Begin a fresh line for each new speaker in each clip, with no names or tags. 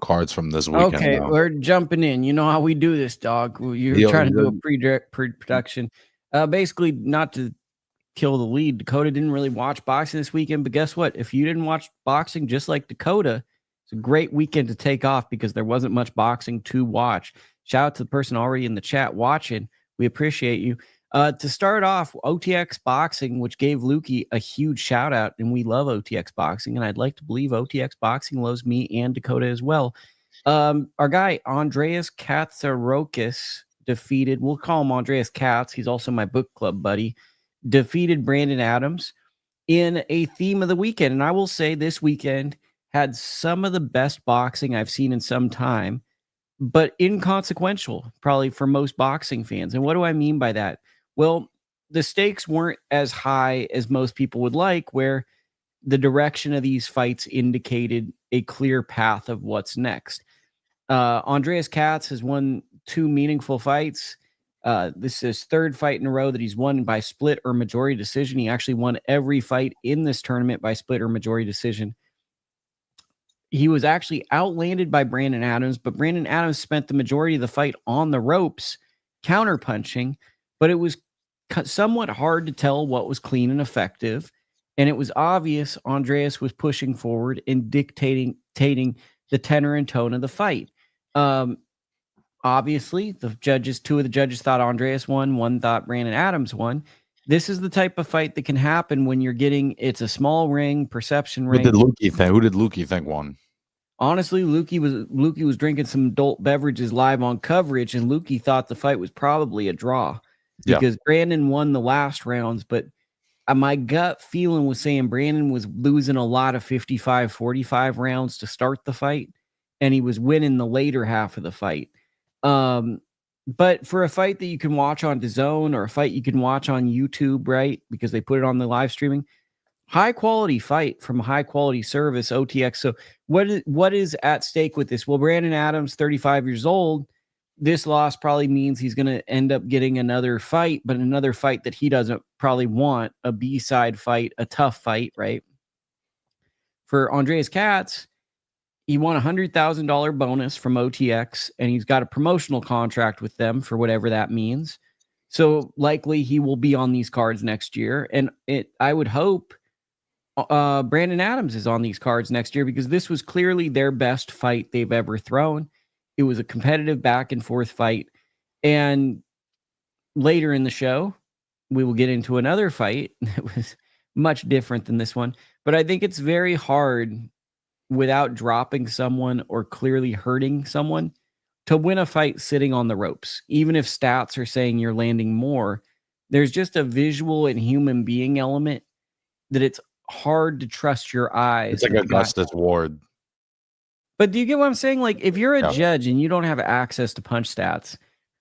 cards from this weekend.
Okay, we're jumping in. You know how we do this, dog. You're trying to do a pre-production. Basically, not to kill the lead, Dakota didn't really watch boxing this weekend, but guess what? If you didn't watch boxing just like Dakota, it's a great weekend to take off because there wasn't much boxing to watch. Shout out to the person already in the chat watching. We appreciate you. To start off, OTX Boxing, which gave Lukie a huge shout out, and we love OTX Boxing, and I'd like to believe OTX Boxing loves me and Dakota as well. Our guy, Andreas Katzourakis, defeated, we'll call him Andreas Katz, he's also my book club buddy, defeated Brandon Adams in a theme of the weekend. And I will say this weekend had some of the best boxing I've seen in some time, but inconsequential, probably for most boxing fans. And what do I mean by that? Well, the stakes weren't as high as most people would like, where the direction of these fights indicated a clear path of what's next. Andreas Katz has won 2 meaningful fights. This is his 3rd fight in a row that he's won by split or majority decision. He actually won every fight in this tournament by split or majority decision. He was actually outlanded by Brandon Adams, but Brandon Adams spent the majority of the fight on the ropes, counterpunching, but it was somewhat hard to tell what was clean and effective. And it was obvious Andreas was pushing forward and dictating the tenor and tone of the fight. Obviously, the judges, 2 of the judges thought Andreas won, 1 thought Brandon Adams won. This is the type of fight that can happen when you're getting, it's a small ring, perception ring.
Who did Lukie think won?
Honestly, Lukie was drinking some adult beverages live on coverage, and Lukie thought the fight was probably a draw because Brandon won the last rounds, but my gut feeling was saying Brandon was losing a lot of 55-45 rounds to start the fight, and he was winning the later half of the fight. But for a fight that you can watch on DAZN or a fight you can watch on YouTube, right, because they put it on the live streaming, high quality fight from high quality service, OTX. So what is at stake with this? Well, Brandon Adams, 35 years old. This loss probably means he's going to end up getting another fight, but another fight that he doesn't probably want, a B-side fight, a tough fight, right? For Andreas Katz, he won a $100,000 bonus from OTX, and he's got a promotional contract with them for whatever that means. So likely he will be on these cards next year. And I would hope Brandon Adams is on these cards next year because this was clearly their best fight they've ever thrown. It was a competitive back and forth fight. And later in the show, we will get into another fight that was much different than this one. But I think it's very hard without dropping someone or clearly hurting someone to win a fight sitting on the ropes. Even if stats are saying you're landing more, there's just a visual and human being element that it's hard to trust your eyes.
It's like Augustus Ward.
But do you get what I'm saying? Like, if you're a judge and you don't have access to punch stats,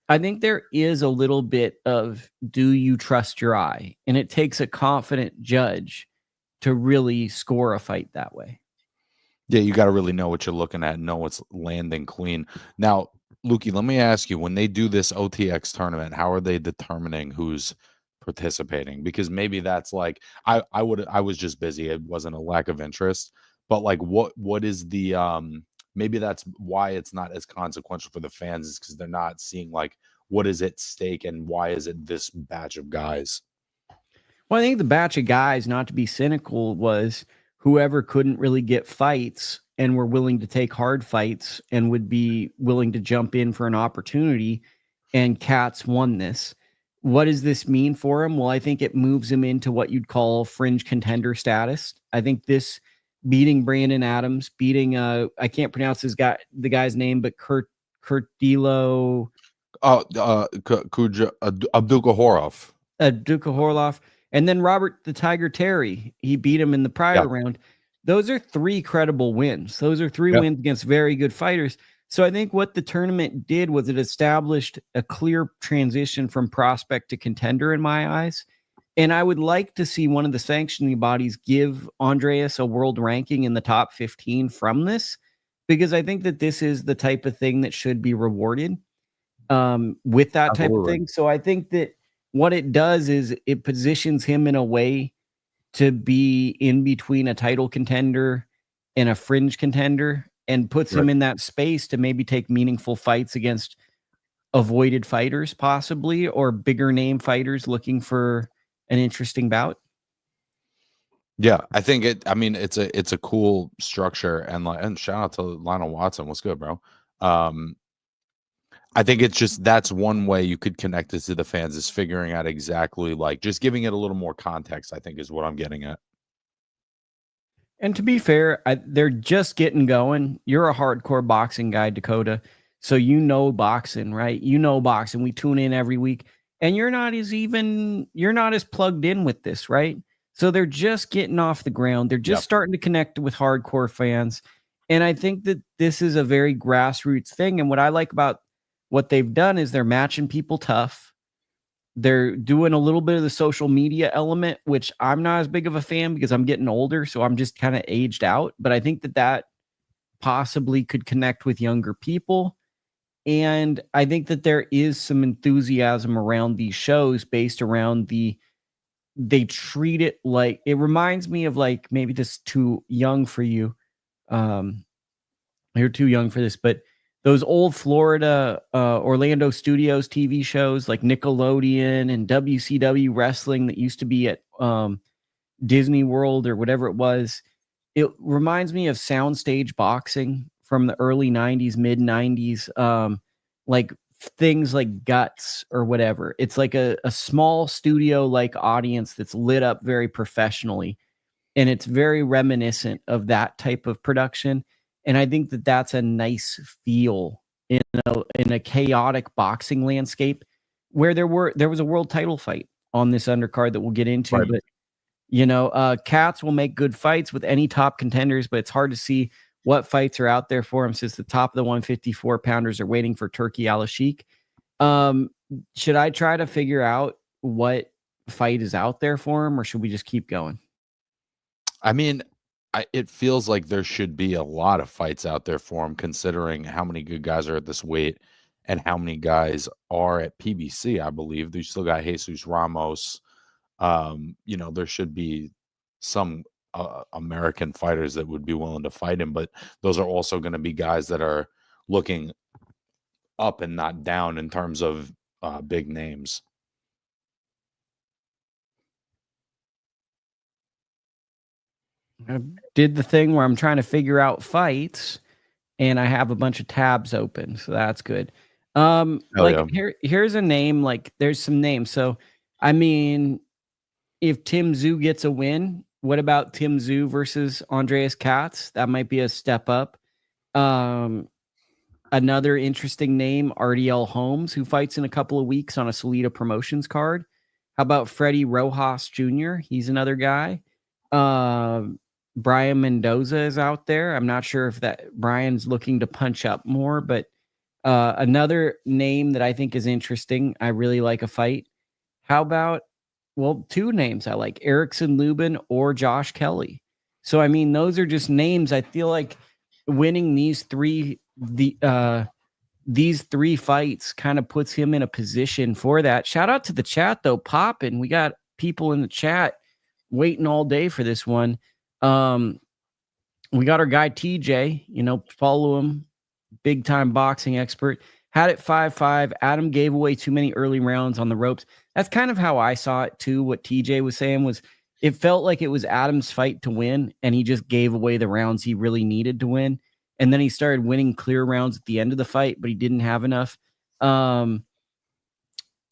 I think there is a little bit of, do you trust your eye? And it takes a confident judge to really score a fight that way.
Yeah, you got to really know what you're looking at, know what's landing clean. Now, Lukie, let me ask you, when they do this OTX tournament, how are they determining who's participating? Because maybe that's like, I was just busy. It wasn't a lack of interest. But like, what is the maybe that's why it's not as consequential for the fans, is because they're not seeing like what is at stake and why is it this batch of guys?
Well, I think the batch of guys, not to be cynical, was whoever couldn't really get fights and were willing to take hard fights and would be willing to jump in for an opportunity. And Katz won this. What does this mean for him? Well, I think it moves him into what you'd call fringe contender status. I think this beating Brandon Adams, beating the guy's name, but Kurtilo Abdukahorov, and then Robert the Tiger Terry, he beat him in the prior round. Those are 3 credible wins. Those are 3 wins against very good fighters. So I think what the tournament did was it established a clear transition from prospect to contender in my eyes. And I would like to see one of the sanctioning bodies give Andreas a world ranking in the top 15 from this, because I think that this is the type of thing that should be rewarded with that type of thing. So I think that what it does is it positions him in a way to be in between a title contender and a fringe contender. and puts him in that space to maybe take meaningful fights against avoided fighters possibly, or bigger name fighters looking for an interesting bout.
Yeah, I think it's a cool structure, and shout out to Lionel Watson. What's good, bro? I think it's just that's one way you could connect it to the fans, is figuring out exactly, like, just giving it a little more context, I think is what I'm getting at.
And to be fair, they're just getting going. You're a hardcore boxing guy, Dakota. So you know boxing, right? You know boxing. We tune in every week. And you're not as plugged in with this, right? So they're just getting off the ground. They're just starting to connect with hardcore fans. And I think that this is a very grassroots thing. And what I like about what they've done is they're matching people tough. They're doing a little bit of the social media element, which I'm not as big of a fan because I'm getting older. So I'm just kind of aged out. But I think that possibly could connect with younger people. And I think that there is some enthusiasm around these shows based around they treat it like, it reminds me of, like, maybe this too young for you. You're too young for this, but those old Florida, Orlando Studios TV shows like Nickelodeon and WCW wrestling that used to be at Disney World or whatever it was. It reminds me of soundstage boxing from the early 90s, mid 90s, like things like Guts or whatever. It's like a small studio like audience that's lit up very professionally. And it's very reminiscent of that type of production. And I think that that's a nice feel in a chaotic boxing landscape where there was a world title fight on this undercard that we'll get into. Right. But, Cats will make good fights with any top contenders, but it's hard to see what fights are out there for him since the top of the 154 pounders are waiting for Turkey Al-Sheikh. Should I try to figure out what fight is out there for him, or should we just keep going?
I mean, it feels like there should be a lot of fights out there for him, considering how many good guys are at this weight and how many guys are at PBC. I believe they still got Jesus Ramos. There should be some American fighters that would be willing to fight him, but those are also going to be guys that are looking up and not down in terms of big names.
I did the thing where I'm trying to figure out fights and I have a bunch of tabs open. So that's good. Here's a name, like there's some names. So, I mean, if Tim Tszyu gets a win, what about Tim Tszyu versus Andreas Katz? That might be a step up. Another interesting name, RDL Holmes, who fights in a couple of weeks on a Salida Promotions card. How about Freddie Rojas Jr.? He's another guy. Brian Mendoza is out there. I'm not sure if that Brian's looking to punch up more, but another name that I think is interesting. I really like a fight. How about, two names I like, Erickson Lubin or Josh Kelly. So, I mean, those are just names. I feel like winning these three fights kind of puts him in a position for that. Shout out to the chat though, popping. We got people in the chat waiting all day for this one. We got our guy TJ, follow him, big time boxing expert. Had it 5-5. Adam gave away too many early rounds on the ropes. That's kind of how I saw it too. What TJ was saying was it felt like it was Adam's fight to win, and he just gave away the rounds he really needed to win. And then he started winning clear rounds at the end of the fight, but he didn't have enough.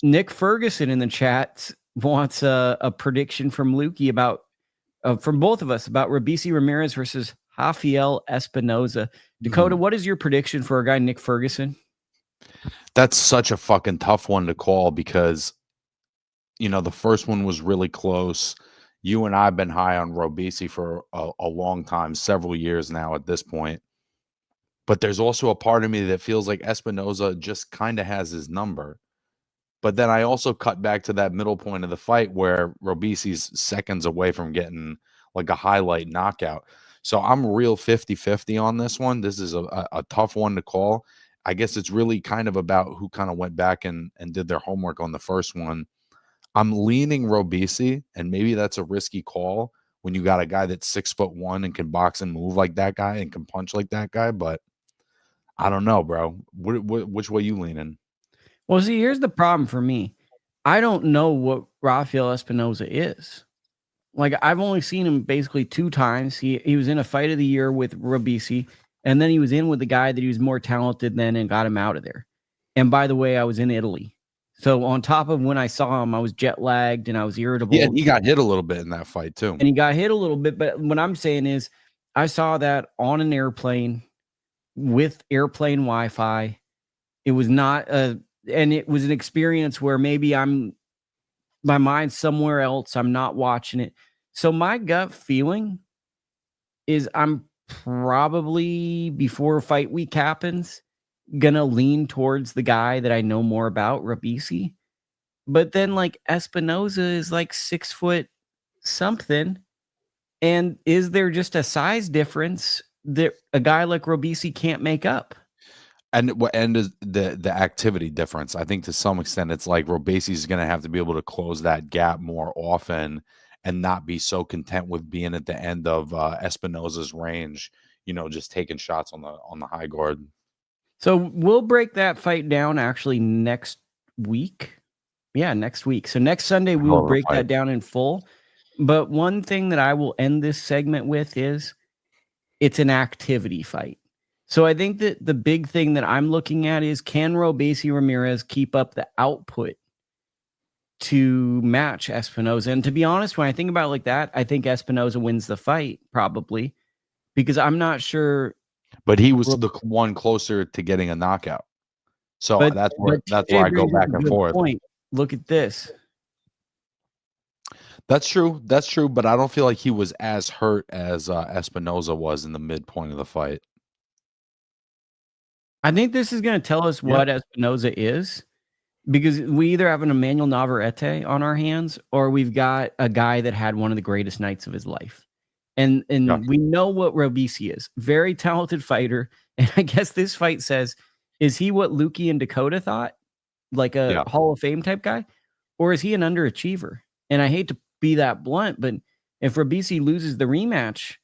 Nick Ferguson in the chat wants a prediction from Lukie about, from both of us, about Robeisy Ramirez versus Rafael Espinoza. Dakota, what is your prediction for our guy Nick Ferguson?
That's such a fucking tough one to call because, the first one was really close. You and I have been high on Robeisy for a long time, several years now at this point. But there's also a part of me that feels like Espinoza just kind of has his number. But then I also cut back to that middle point of the fight where Robeisy's seconds away from getting like a highlight knockout. So I'm real 50-50 on this one. This is a tough one to call. I guess it's really kind of about who kind of went back and did their homework on the first one. I'm leaning Robeisy, and maybe that's a risky call, when you got a guy that's 6'1" and can box and move like that guy and can punch like that guy. But I don't know, bro. Which way you leaning?
Well, see, here's the problem for me. I don't know what Rafael Espinoza is. Like, I've only seen him basically 2 times. He was in a fight of the year with Robeisy, and then he was in with the guy that he was more talented than and got him out of there. And by the way, I was in Italy. So on top of when I saw him, I was jet lagged and I was irritable.
Yeah, and he got hit a little bit in that fight too.
And he got hit a little bit. But what I'm saying is I saw that on an airplane with airplane Wi-Fi. It was not and it was an experience where maybe my mind's somewhere else. I'm not watching it. So my gut feeling is I'm probably, before fight week happens, gonna lean towards the guy that I know more about, Robeisy. But then, like, Espinoza is like 6 foot something. And is there just a size difference that a guy like Robeisy can't make up?
And what end is the activity difference? I think to some extent it's like Robeisy is going to have to be able to close that gap more often and not be so content with being at the end of Espinoza's range, just taking shots on the high guard.
So we'll break that fight down actually next week. Yeah, next week. So next Sunday we will break that down in full. But one thing that I will end this segment with is it's an activity fight. So I think that the big thing that I'm looking at is, can Robeisy Ramirez keep up the output to match Espinoza? And to be honest, when I think about it like that, I think Espinoza wins the fight probably, because I'm not sure.
But he was the one closer to getting a knockout. So that's where I go back and forth.
Look at this.
That's true. That's true. But I don't feel like he was as hurt as Espinoza was in the midpoint of the fight.
I think this is going to tell us what Espinoza is, because we either have an Emmanuel Navarrete on our hands, or we've got a guy that had one of the greatest nights of his life. And we know what Robeisy is. Very talented fighter. And I guess this fight says, is he what Lukie and Dakota thought? Like a Hall of Fame type guy? Or is he an underachiever? And I hate to be that blunt, but if Robeisy loses the rematch,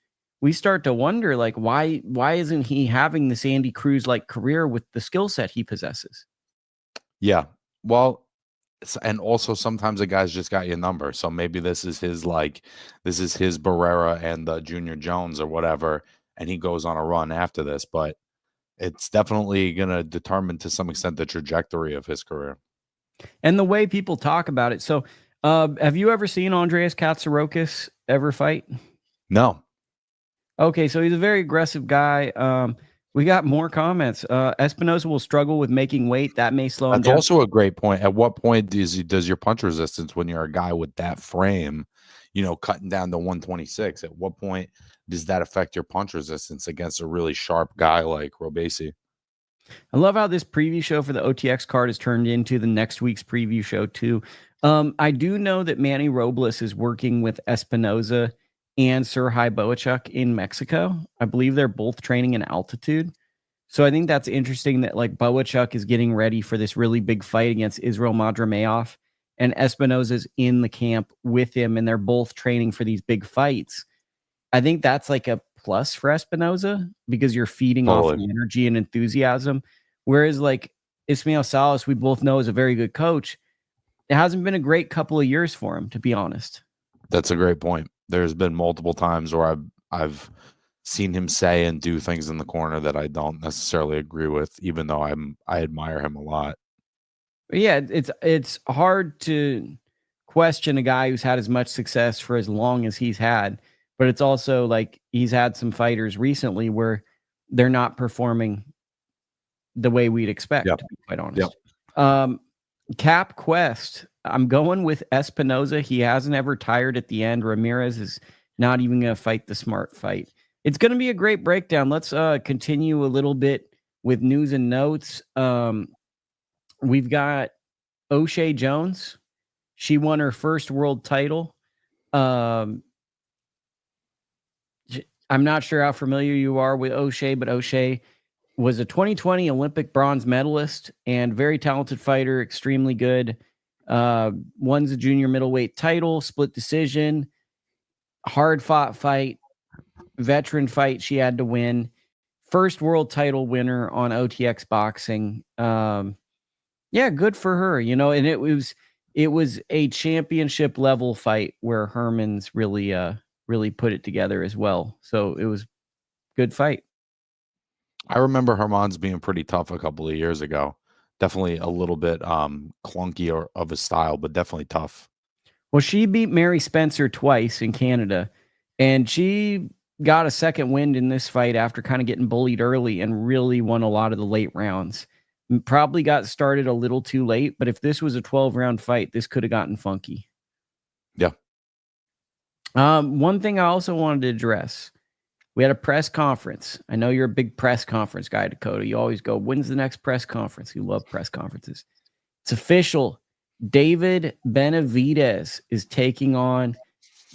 we start to wonder, like, why isn't he having this Andy Cruz-like career with the skill set he possesses?
Yeah. Well, and also sometimes a guy's just got your number. So maybe this is his Barrera and Junior Jones or whatever, and he goes on a run after this. But it's definitely going to determine to some extent the trajectory of his career.
And the way people talk about it. So have you ever seen Andreas Katzourakis ever fight?
No.
Okay, so he's a very aggressive guy. We got more comments. Espinoza will struggle with making weight. That may slow him down.
That's also a great point. At what point does your punch resistance, when you're a guy with that frame, cutting down to 126, at what point does that affect your punch resistance against a really sharp guy like Robeisy?
I love how this preview show for the OTX card has turned into the next week's preview show too. I do know that Manny Robles is working with Espinoza and Serhii Boachuk in Mexico. I believe they're both training in altitude. So I think that's interesting that, like, Boachuk is getting ready for this really big fight against Israel Madrimov, and Espinoza's in the camp with him, and they're both training for these big fights. I think that's like a plus for Espinoza, because you're feeding off the energy and enthusiasm. Whereas, like, Ismael Salas, we both know, is a very good coach. It hasn't been a great couple of years for him, to be honest.
That's a great point. There's been multiple times where I've seen him say and do things in the corner that I don't necessarily agree with, even though I admire him a lot.
Yeah, it's hard to question a guy who's had as much success for as long as he's had, but it's also like he's had some fighters recently where they're not performing the way we'd expect, to be quite honest. Cap Quest, I'm going with Espinoza. He hasn't ever tired at the end. Ramirez is not even going to fight the smart fight. It's going to be a great breakdown. Let's continue a little bit with news and notes. We've got Oshae Jones. She won her first world title. I'm not sure how familiar you are with Oshae, but Oshae was a 2020 Olympic bronze medalist and very talented fighter, extremely good. Won the junior middleweight title, split decision. hard fought fight, veteran fight she had to win. First world title winner on OTX Boxing. Yeah, good for her, you know, and it was a championship level fight where Herman's really put it together as well. So it was good fight.
I remember Herman's being pretty tough a couple of years ago. Definitely a little bit clunky or of a style, but definitely tough.
Well, she beat Mary Spencer twice in Canada, and she got a second wind in this fight after kind of getting bullied early and really won a lot of the late rounds. Probably got started a little too late, but if this was a 12-round fight, this could have gotten funky.
Yeah.
One thing I also wanted to address, we had a press conference. I know you're a big press conference guy, Dakota. You always go, when's the next press conference? You love press conferences. It's official. David Benavidez is taking on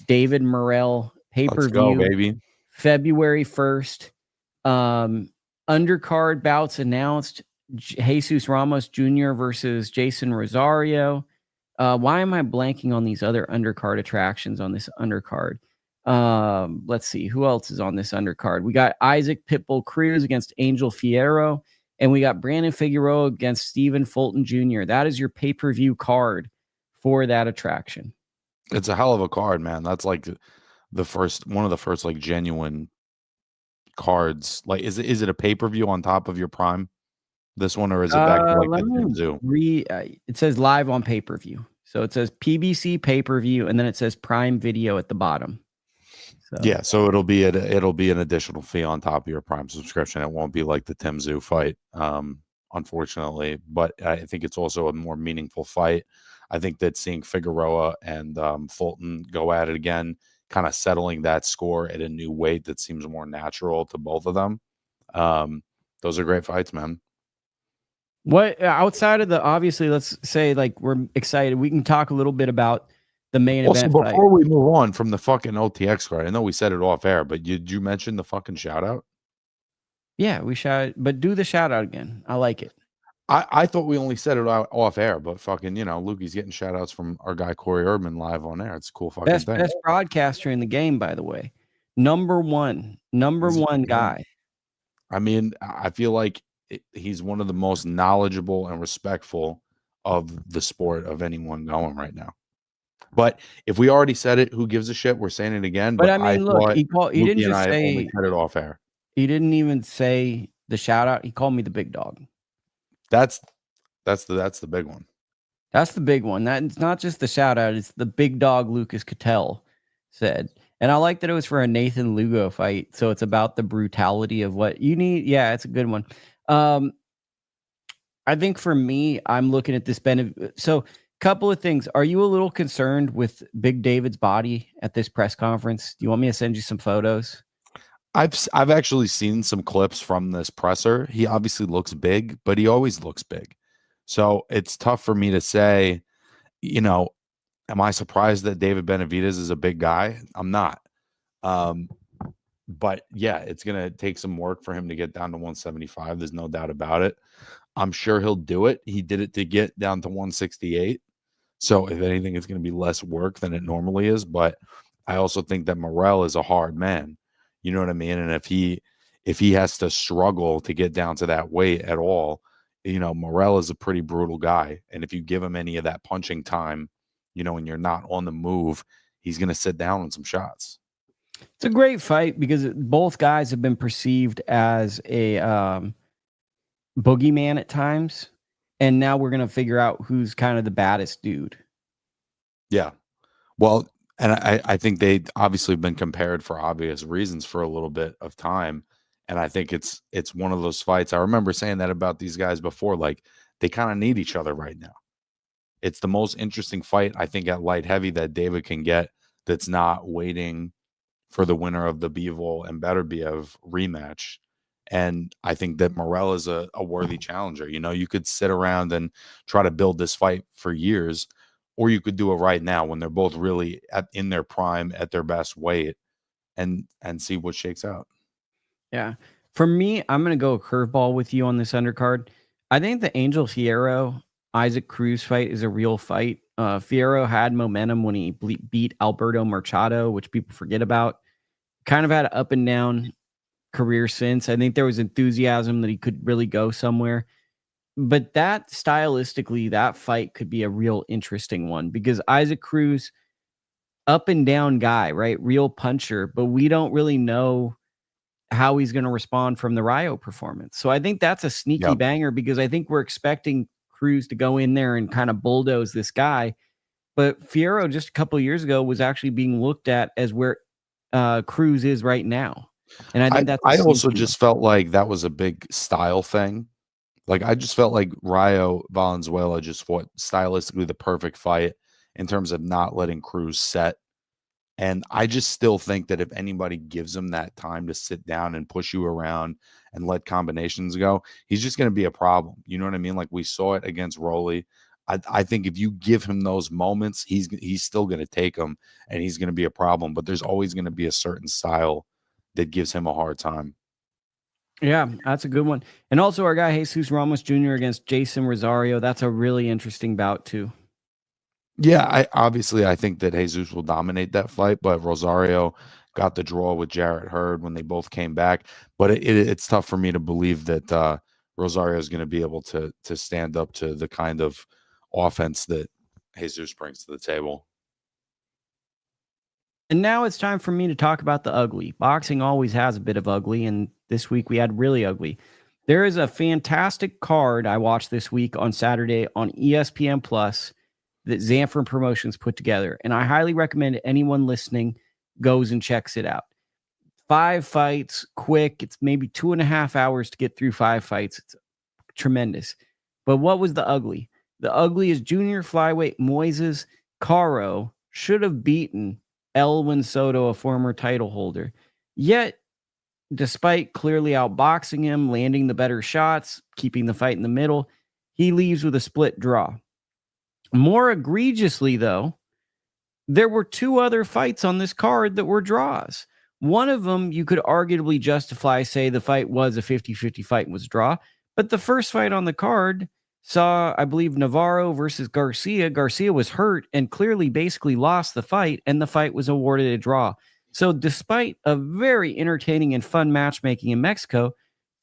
David Morrell pay-per-view.
Let's go, baby.
February 1st. Undercard bouts announced. Jesus Ramos Jr. versus Jason Rosario. Why am I blanking on these other undercard attractions on this undercard? Let's see. Who else is on this undercard? We got Isaac Pitbull Cruz against Angel Fierro. And we got Brandon Figueroa against Stephen Fulton Jr. That is your pay-per-view card for that attraction.
It's a hell of a card, man. That's like one of the first like genuine cards. Like, is it a pay-per-view on top of your Prime? This one, or is it back to like the Zoo?
It says live on pay-per-view. So it says PBC pay-per-view, and then it says Prime Video at the bottom. So.
Yeah, so it'll be an additional fee on top of your Prime subscription. It won't be like the Tim Zoo fight, unfortunately. But I think it's also a more meaningful fight. I think that seeing Figueroa and Fulton go at it again, kind of settling that score at a new weight that seems more natural to both of them. Those are great fights, man.
What outside of the obviously, let's say like we're excited. We can talk a little bit about the main event.
Before we move on from the fucking OTX card, I know we said it off air, but did you mention the fucking shout out?
Yeah, we shout, but do the shout out again. I like it.
I thought we only said it off air, but fucking, you know, Lukie's getting shout outs from our guy Corey Erdman live on air. It's a cool fucking thing.
Best broadcaster in the game, by the way. Number one guy.
I mean, I feel like he's one of the most knowledgeable and respectful of the sport of anyone going right now. But if we already said it, who gives a shit? We're saying it again.
But I mean, look, he didn't just say
only said it off air.
He didn't even say the shout out. He called me the big dog.
That's the big one.
That's the big one. That's not just the shout out. It's the big dog Lucas Cattell said. And I like that it was for a Nathan Lugo fight. So it's about the brutality of what you need. Yeah, it's a good one. I think for me, I'm looking at this so couple of things. Are you a little concerned with Big David's body at this press conference? Do you want me to send you some photos?
I've actually seen some clips from this presser. He obviously looks big, but he always looks big. So it's tough for me to say, you know, am I surprised that David Benavidez is a big guy? I'm not. But yeah, it's going to take some work for him to get down to 175. There's no doubt about it. I'm sure he'll do it. He did it to get down to 168. So if anything, it's going to be less work than it normally is. But I also think that Morrell is a hard man. You know what I mean? And if he has to struggle to get down to that weight at all, you know, Morrell is a pretty brutal guy. And if you give him any of that punching time, you know, and you're not on the move, he's going to sit down on some shots.
It's a great fight because both guys have been perceived as a boogeyman at times. And now we're going to figure out who's kind of the baddest dude.
Yeah. Well, and I think they obviously have been compared for obvious reasons for a little bit of time. And I think it's one of those fights. I remember saying that about these guys before. Like, they kind of need each other right now. It's the most interesting fight, I think, at light heavy that David can get that's not waiting for the winner of the Bivol and Beterbiev rematch. And I think that Morrell is a worthy challenger. You know, you could sit around and try to build this fight for years, or you could do it right now when they're both really in their prime, at their best weight, and see what shakes out.
Yeah. For me, I'm going to go curveball with you on this undercard. I think the Angel Fierro Isaac Cruz fight is a real fight. Fierro had momentum when he beat Alberto Machado, which people forget about. Kind of had an up and down career since. I think there was enthusiasm that he could really go somewhere. But that stylistically, that fight could be a real interesting one because Isaac Cruz, up and down guy, right? Real puncher, but we don't really know how he's going to respond from the Rio performance. So I think that's a sneaky banger because I think we're expecting Cruz to go in there and kind of bulldoze this guy. But Fierro just a couple of years ago was actually being looked at as where Cruz is right now. And I think
I also just felt like that was a big style thing. Like I just felt like Rio Valenzuela just fought stylistically the perfect fight in terms of not letting Cruz set. And I just still think that if anybody gives him that time to sit down and push you around and let combinations go, he's just going to be a problem. You know what I mean? Like we saw it against Rolly. I think if you give him those moments, he's still going to take them and he's going to be a problem. But there's always going to be a certain style that gives him a hard time.
Yeah, that's a good one. And also our guy Jesus Ramos Jr. against Jason Rosario. That's a really interesting bout too.
Yeah, I think that Jesus will dominate that fight, but Rosario got the draw with Jarrett Hurd when they both came back. But it's tough for me to believe that Rosario is going to be able to stand up to the kind of offense that Jesus brings to the table.
And now it's time for me to talk about the ugly. Boxing always has a bit of ugly, and this week we had really ugly. There is a fantastic card I watched this week on Saturday on ESPN Plus that Zanford Promotions put together. And I highly recommend anyone listening goes and checks it out. 5 fights, quick. It's maybe 2.5 hours to get through 5 fights. It's tremendous. But what was the ugly? The ugly is junior flyweight Moises Caro should have beaten Elwin Soto, a former title holder. Yet, despite clearly outboxing him, landing the better shots, keeping the fight in the middle, he leaves with a split draw. More egregiously, though, there were 2 other fights on this card that were draws. One of them, you could arguably justify, say the fight was a 50-50 fight and was a draw. But the first fight on the card saw, I believe, Navarro versus Garcia. Garcia was hurt and clearly basically lost the fight, and the fight was awarded a draw. So despite a very entertaining and fun matchmaking in Mexico,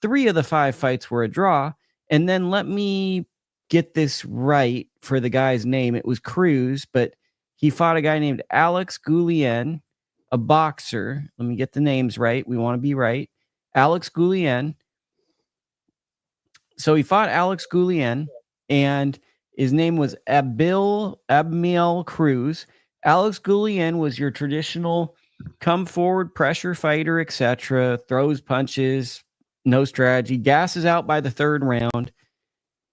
3 of the 5 fights were a draw. And then let me get this right for the guy's name. It was Cruz, but he fought a guy named Alex Goulian, a boxer. Let me get the names right. We want to be right. Alex Goulian. So he fought Alex Goulian, and his name was Abmiel Cruz. Alex Goulian was your traditional come forward pressure fighter, etc. Throws punches, no strategy, gasses out by the 3rd round.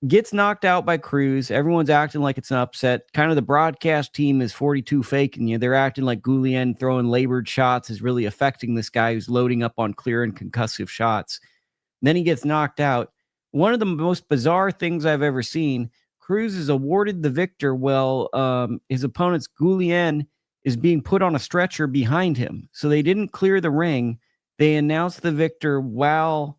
Gets knocked out by Cruz. Everyone's acting like it's an upset. Kind of the broadcast team is 42 faking you. They're acting like Goulian throwing labored shots is really affecting this guy who's loading up on clear and concussive shots. Then he gets knocked out. One of the most bizarre things I've ever seen, Cruz is awarded the victor while his opponent's Goulian is being put on a stretcher behind him. So they didn't clear the ring. They announced the victor while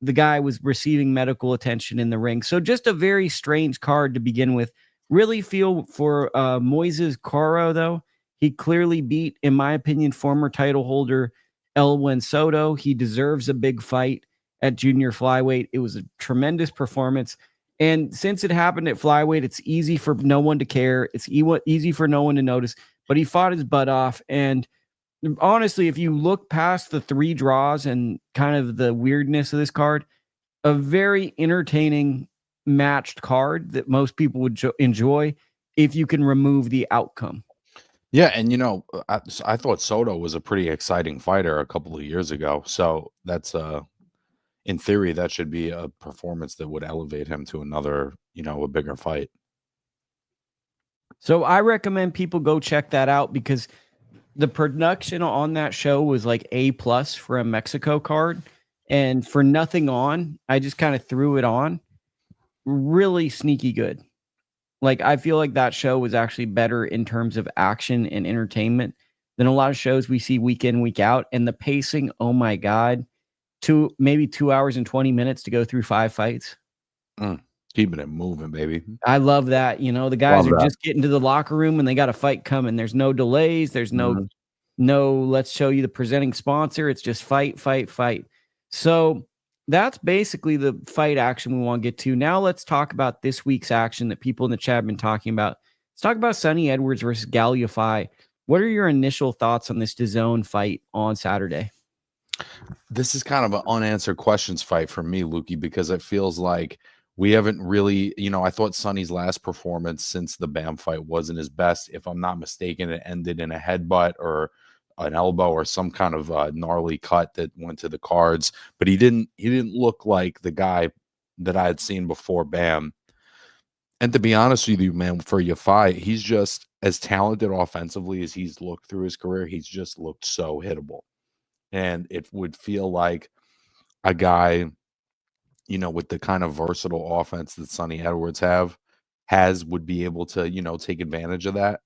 the guy was receiving medical attention in the ring. So just a very strange card to begin with. Really feel for Moises Caro, though. He clearly beat, in my opinion, former title holder Elwin Soto. He deserves a big fight at junior flyweight. It was a tremendous performance. And since it happened at flyweight, it's easy for no one to care. It's easy for no one to notice. But he fought his butt off. And honestly, if you look past the 3 draws and kind of the weirdness of this card, a very entertaining matched card that most people would enjoy if you can remove the outcome.
Yeah, and I thought Soto was a pretty exciting fighter a couple of years ago. So that's in theory, that should be a performance that would elevate him to another, a bigger fight.
So I recommend people go check that out because the production on that show was like A+ for a Mexico card. And for nothing on, I just kind of threw it on. Really sneaky good. Like, I feel like that show was actually better in terms of action and entertainment than a lot of shows we see week in, week out. And the pacing, oh my God, maybe 2 hours and 20 minutes to go through 5 fights.
Keeping it moving, baby.
I love that. You know, the guys are just getting to the locker room and they got a fight coming. There's no delays. There's no let's show you the presenting sponsor. It's just fight, fight, fight. So that's basically the fight action we want to get to. Now let's talk about this week's action that people in the chat have been talking about. Let's talk about Sonny Edwards versus Galal Yafai. What are your initial thoughts on this DAZN fight on Saturday?
This is kind of an unanswered questions fight for me, Lukie, because it feels like we haven't really, I thought Sonny's last performance since the Bam fight wasn't his best. If I'm not mistaken, it ended in a headbutt or an elbow or some kind of gnarly cut that went to the cards. But he didn't look like the guy that I had seen before Bam. And to be honest with you, man, for Yafai, he's just as talented offensively as he's looked through his career. He's just looked so hittable. And it would feel like a guy, with the kind of versatile offense that Sonny Edwards would be able to, take advantage of that.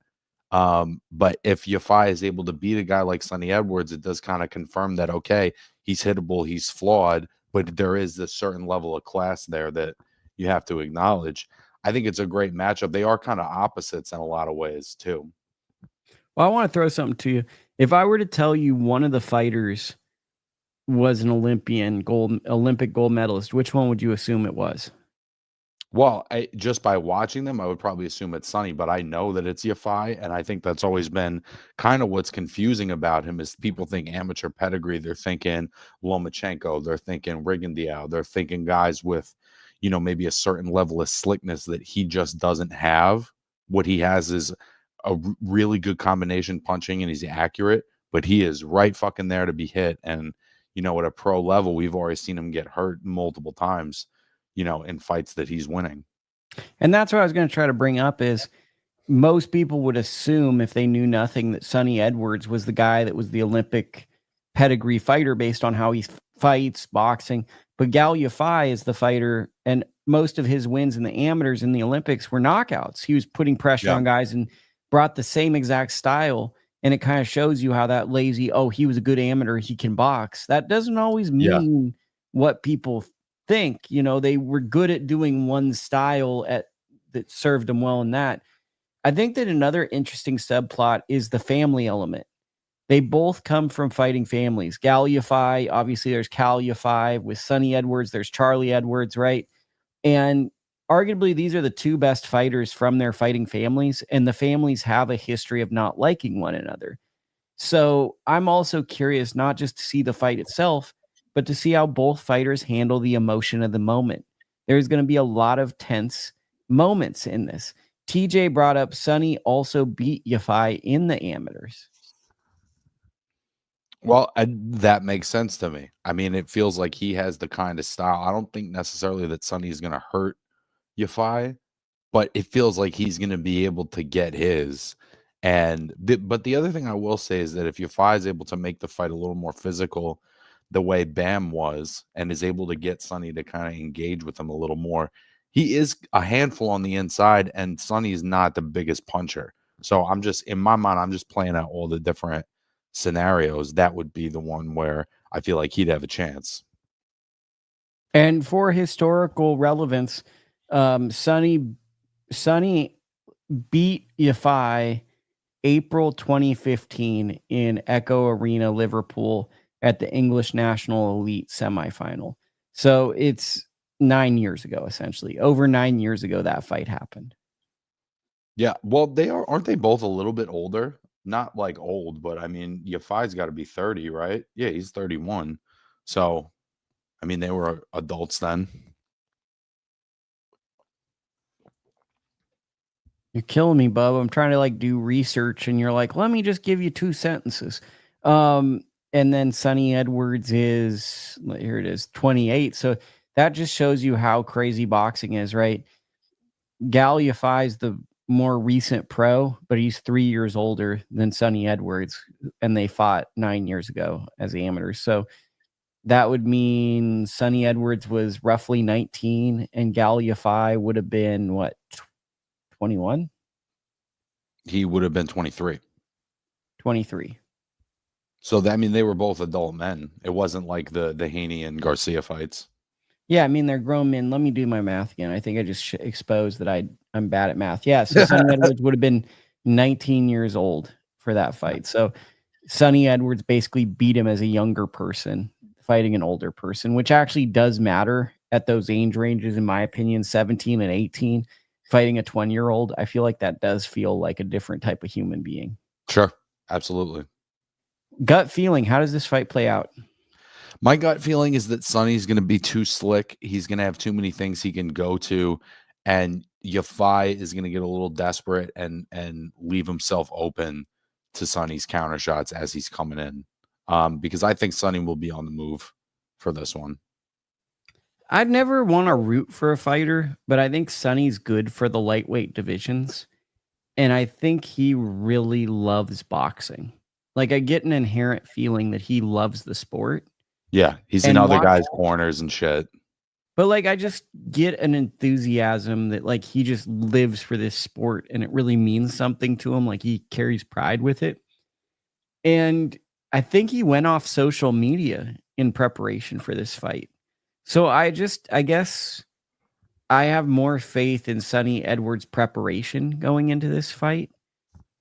But if Yafai is able to beat a guy like Sonny Edwards, it does kind of confirm that, okay, he's hittable, he's flawed, but there is a certain level of class there that you have to acknowledge. I think it's a great matchup. They are kind of opposites in a lot of ways too.
Well, I want to throw something to you. If I were to tell you one of the fighters was an Olympic gold medalist, which one would you assume it was?
Well, just by watching them, I would probably assume it's Sonny, but I know that it's Yafai, and I think that's always been kind of what's confusing about him is people think amateur pedigree. They're thinking Lomachenko, they're thinking Rigondeaux, they're thinking guys with, maybe a certain level of slickness that he just doesn't have. What he has is a really good combination punching, and he's accurate, but he is right fucking there to be hit. And, at a pro level, we've already seen him get hurt multiple times, in fights that he's winning.
And that's what I was going to try to bring up is most people would assume if they knew nothing that Sonny Edwards was the guy that was the Olympic pedigree fighter based on how he fights boxing. But Galal Yafai is the fighter, and most of his wins in the amateurs in the Olympics were knockouts. He was putting pressure on guys and brought the same exact style. And it kind of shows you how that lazy, he was a good amateur, he can box. That doesn't always mean what people think. They were good at doing one style that served them well in that. I think that another interesting subplot is the family element. They both come from fighting families. Galal Yafai, obviously there's Cal Yafai. With Sonny Edwards, there's Charlie Edwards, right? And arguably, these are the two best fighters from their fighting families, and the families have a history of not liking one another. So I'm also curious, not just to see the fight itself, but to see how both fighters handle the emotion of the moment. There's going to be a lot of tense moments in this. TJ brought up Sonny also beat Yafai in the amateurs.
Well, that makes sense to me. I mean, it feels like he has the kind of style. I don't think necessarily that Sonny is going to hurt Yafai, but it feels like he's going to be able to get his. And but the other thing I will say is that if Yafai is able to make the fight a little more physical, the way Bam was, and is able to get Sonny to kind of engage with him a little more, he is a handful on the inside, and Sonny's not the biggest puncher. So I'm just, in my mind, I'm just playing out all the different scenarios. That would be the one where I feel like he'd have a chance.
And for historical relevance, Sonny beat Yafai April 2015 in Echo Arena, Liverpool, at the English National Elite semifinal. So it's 9 years ago, essentially. Over 9 years ago, that fight happened.
Yeah, well, aren't they both a little bit older? Not like old, but I mean, Yafai's got to be 30, right? Yeah, he's 31. So, I mean, they were adults then.
You're killing me, bub. I'm trying to do research, and you're like, let me just give you 2 sentences. And then Sonny Edwards is, here it is, 28. So that just shows you how crazy boxing is, right? Galal Yafai is the more recent pro, but he's 3 years older than Sonny Edwards, and they fought 9 years ago as amateurs. So that would mean Sonny Edwards was roughly 19, and Galal Yafai would have been, what, 21?
He would have been 23.
23.
So, I mean, they were both adult men. It wasn't like the Haney and Garcia fights.
Yeah, I mean, they're grown men. Let me do my math again. I think I just exposed that I'm bad at math. Yeah, so Sonny Edwards would have been 19 years old for that fight. So Sonny Edwards basically beat him as a younger person fighting an older person, which actually does matter at those age ranges, in my opinion, 17 and 18. Fighting a 20-year-old, I feel like that does feel like a different type of human being.
Sure, absolutely.
Gut feeling, how does this fight play out?
My gut feeling is that Sonny's going to be too slick. He's going to have too many things he can go to, and Yafai is going to get a little desperate and leave himself open to Sonny's counter shots as he's coming in. Because I think Sonny will be on the move for this one.
I'd never want to root for a fighter, but I think Sonny's good for the lightweight divisions, and I think he really loves boxing. Like, I get an inherent feeling that he loves the sport.
Yeah, he's in other guys' corners and shit.
But, like, I just get an enthusiasm that, like, he just lives for this sport and it really means something to him. Like, he carries pride with it. And I think he went off social media in preparation for this fight. So I guess I have more faith in Sonny Edwards' preparation going into this fight.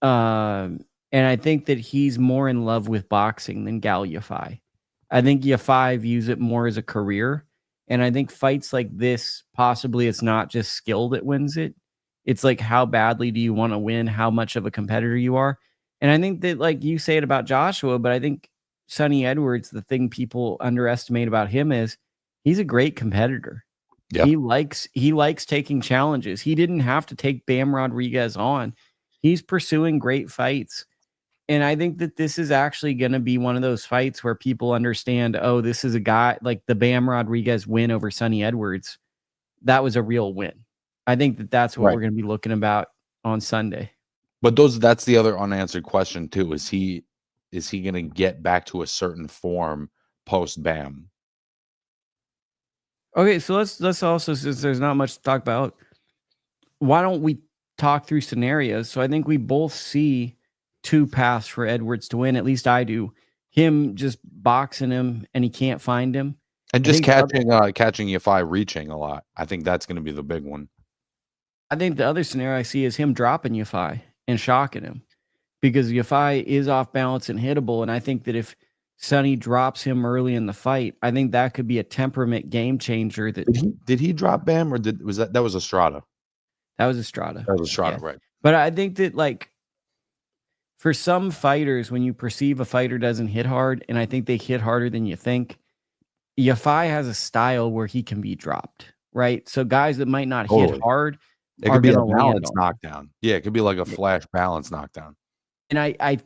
And I think that he's more in love with boxing than Galal Yafai. I think Yafai views it more as a career. And I think fights like this, possibly it's not just skill that wins it. It's like, how badly do you want to win? How much of a competitor you are? And I think that, like you say it about Joshua, but I think Sonny Edwards, the thing people underestimate about him is he's a great competitor. Yep. He likes taking challenges. He didn't have to take Bam Rodriguez on. He's pursuing great fights. And I think that this is actually going to be one of those fights where people understand, oh, this is a guy like the Bam Rodriguez win over Sonny Edwards. That was a real win. I think that that's what we're going to be looking about on Sunday.
But that's the other unanswered question too. Is he going to get back to a certain form post Bam?
Okay, so let's also, since there's not much to talk about, why don't we talk through scenarios? So I think we both see two paths for Edwards to win. At least I do. Him just boxing him and he can't find him,
and just catching Yafai reaching a lot. I think that's going to be the big one.
I think the other scenario I see is him dropping Yafai and shocking him, because Yafai is off balance and hittable. And I think that if Sonny drops him early in the fight, I think that could be a temperament game changer.
Did he drop Bam, or was that was Estrada?
That was Estrada.
That was Estrada, yeah. Right.
But I think that, like, for some fighters, when you perceive a fighter doesn't hit hard, and I think they hit harder than you think, Yafai has a style where he can be dropped, right? So guys that might not hit hard,
it could be a balance knockdown. Yeah, it could be like a flash balance knockdown.
And I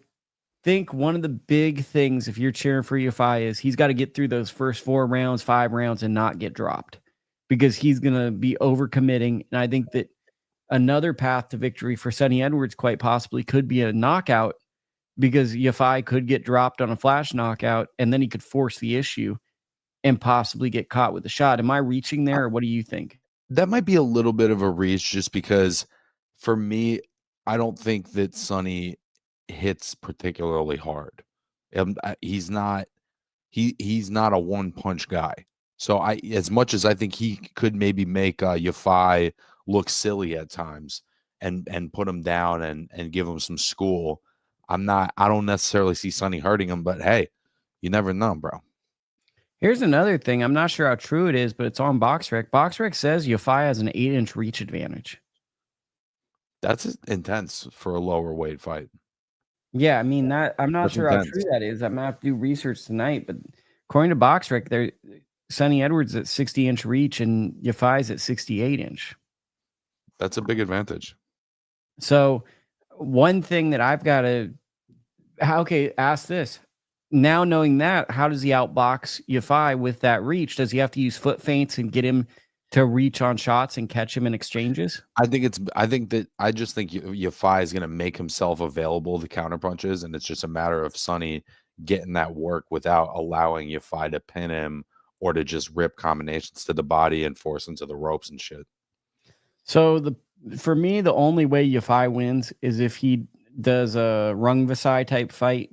think one of the big things, if you're cheering for Yafai, is he's got to get through those first 4 rounds, 5 rounds, and not get dropped, because he's going to be overcommitting. And I think that another path to victory for Sonny Edwards quite possibly could be a knockout, because Yafai could get dropped on a flash knockout and then he could force the issue and possibly get caught with a shot. Am I reaching there, or what do you think?
That might be a little bit of a reach, just because for me, I don't think that Sonny hits particularly hard. He's not a one punch guy. So as much as I think he could maybe make Yafai look silly at times and put him down and give him some school, I don't necessarily see Sonny hurting him, but hey, you never know, bro.
Here's another thing. I'm not sure how true it is, but it's on BoxRec. BoxRec says Yafai has an 8-inch reach advantage.
That's intense for a lower weight fight.
Yeah, I mean, that I'm not sure how true that is. I'm gonna have to do research tonight, but according to BoxRec, Sonny Edwards at 60-inch reach and Yafai's at 68-inch.
That's a big advantage.
So one thing that I've got to ask this. Now, knowing that, how does he outbox Yafai with that reach? Does he have to use foot feints and get him to reach on shots and catch him in exchanges?
I think Yafai is going to make himself available to counter punches, and it's just a matter of Sonny getting that work without allowing Yafai to pin him or to just rip combinations to the body and force him to the ropes and shit.
So for me, the only way Yafai wins is if he does a Rungvisai type fight,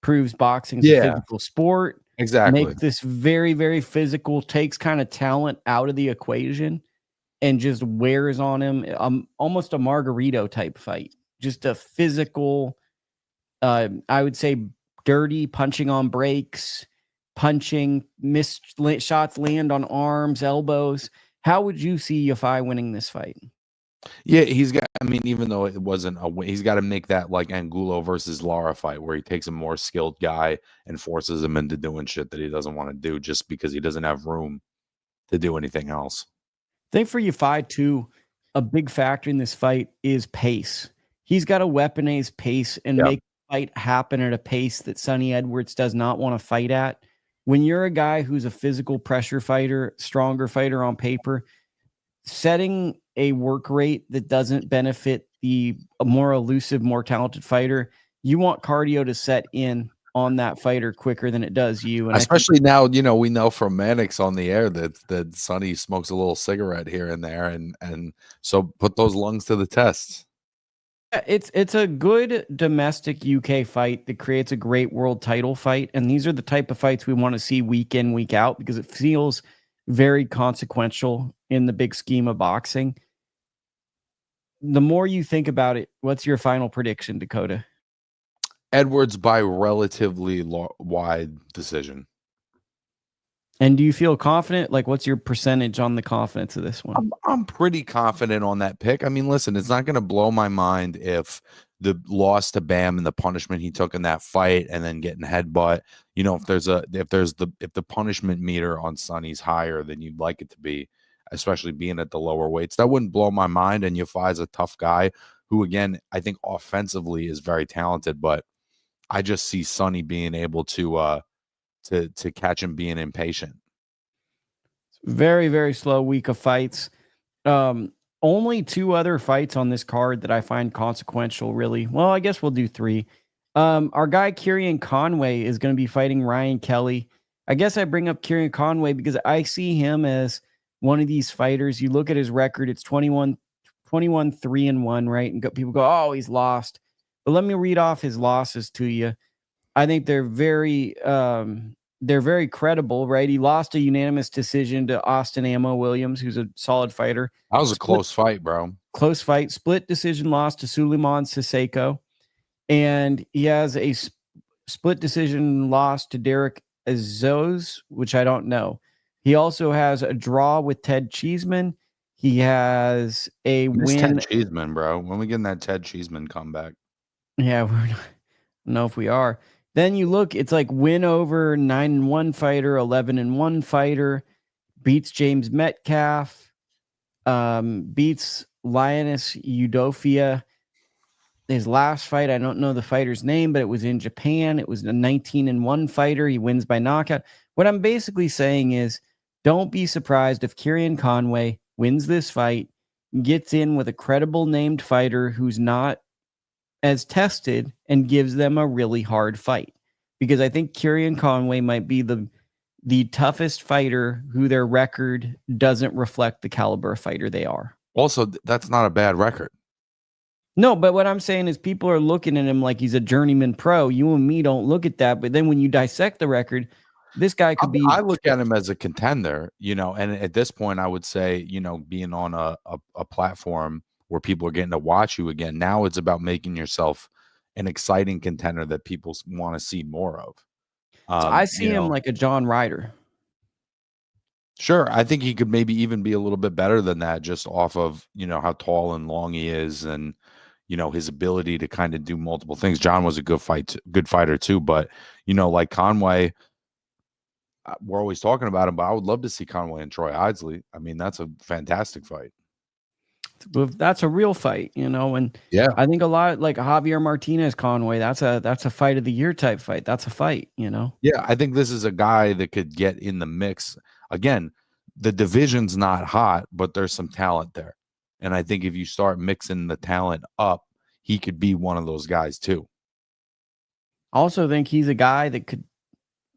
proves boxing's a physical sport,
Exactly.
Make this very, very physical, takes kind of talent out of the equation and just wears on him. Almost a Margarito type fight. Just a physical, I would say dirty, punching on breaks, punching, missed shots land on arms, elbows. How would you see Yafai winning this fight?
Yeah, he's got. I mean, even though it wasn't a win, he's got to make that like Angulo versus Lara fight, where he takes a more skilled guy and forces him into doing shit that he doesn't want to do, just because he doesn't have room to do anything else.
I think for Yafai too, a big factor in this fight is pace. He's got to weaponize pace and make the fight happen at a pace that Sonny Edwards does not want to fight at. When you're a guy who's a physical pressure fighter, stronger fighter on paper, setting a work rate that doesn't benefit the more elusive, more talented fighter, you want cardio to set in on that fighter quicker than it does you. And
especially now, you know, we know from Mannix on the air that Sonny smokes a little cigarette here and there, and so put those lungs to the test.
It's a good domestic UK fight that creates a great world title fight, and these are the type of fights we want to see week in, week out, because it feels very consequential in the big scheme of boxing. The more you think about it, what's your final prediction, Dakota?
Edwards by relatively wide decision.
And do you feel confident? Like, what's your percentage on the confidence of this one?
I'm pretty confident on that pick. I mean, listen, it's not going to blow my mind if the loss to Bam and the punishment he took in that fight, and then getting headbutt. You know, if the punishment meter on Sonny's higher than you'd like it to be, especially being at the lower weights, that wouldn't blow my mind. And Yafai's a tough guy who, again, I think offensively is very talented, but I just see Sonny being able to catch him being impatient.
Very, very slow week of fights. Only 2 other fights on this card that I find consequential, really. Well, I guess we'll do 3. Our guy Kieron Conway is going to be fighting Ryan Kelly. I guess I bring up Kieron Conway because I see him as one of these fighters. You look at his record, it's 21-3-1, right? And people go, oh, he's lost. But let me read off his losses to you. I think they're very credible, right? He lost a unanimous decision to Austin Ammo Williams, who's a solid fighter.
That was a close fight, bro.
Close fight. Split decision loss to Suleiman Sisseko. And he has a split decision loss to Derek Azoz, which I don't know. He also has a draw with Ted Cheeseman. He has a win.
Ted Cheeseman, bro. When we getting that Ted Cheeseman comeback?
Yeah, I don't know if we are. Then you look, it's like win over 9-1 fighter, 11-1 fighter, beats James Metcalf, beats Lioness Udofia. His last fight, I don't know the fighter's name, but it was in Japan. It was a 19-1 fighter. He wins by knockout. What I'm basically saying is, don't be surprised if Kieron Conway wins this fight, gets in with a credible named fighter who's not as tested, and gives them a really hard fight, because I think Kieron Conway might be the toughest fighter who their record doesn't reflect the caliber of fighter they are.
Also, that's not a bad record.
No, but what I'm saying is people are looking at him like he's a journeyman pro. You and me don't look at that, but then when you dissect the record, this guy could be.
I look at him as a contender, you know, and at this point, I would say, you know, being on a platform where people are getting to watch you again. Now it's about making yourself an exciting contender that people want to see more of.
So I see him like a John Ryder.
Sure. I think he could maybe even be a little bit better than that, just off of, you know, how tall and long he is, and, you know, his ability to kind of do multiple things. John was a good fighter too, but, you know, like Conway, we're always talking about him, but I would love to see Conway and Troy Isley. I mean, that's a fantastic fight.
That's a real fight, you know, and
yeah,
I think a lot like Javier Martinez Conway, that's a fight of the year type fight. That's a fight, you know.
Yeah, I think this is a guy that could get in the mix. Again, the division's not hot, but there's some talent there. And I think if you start mixing the talent up, he could be one of those guys too.
Also think he's a guy that could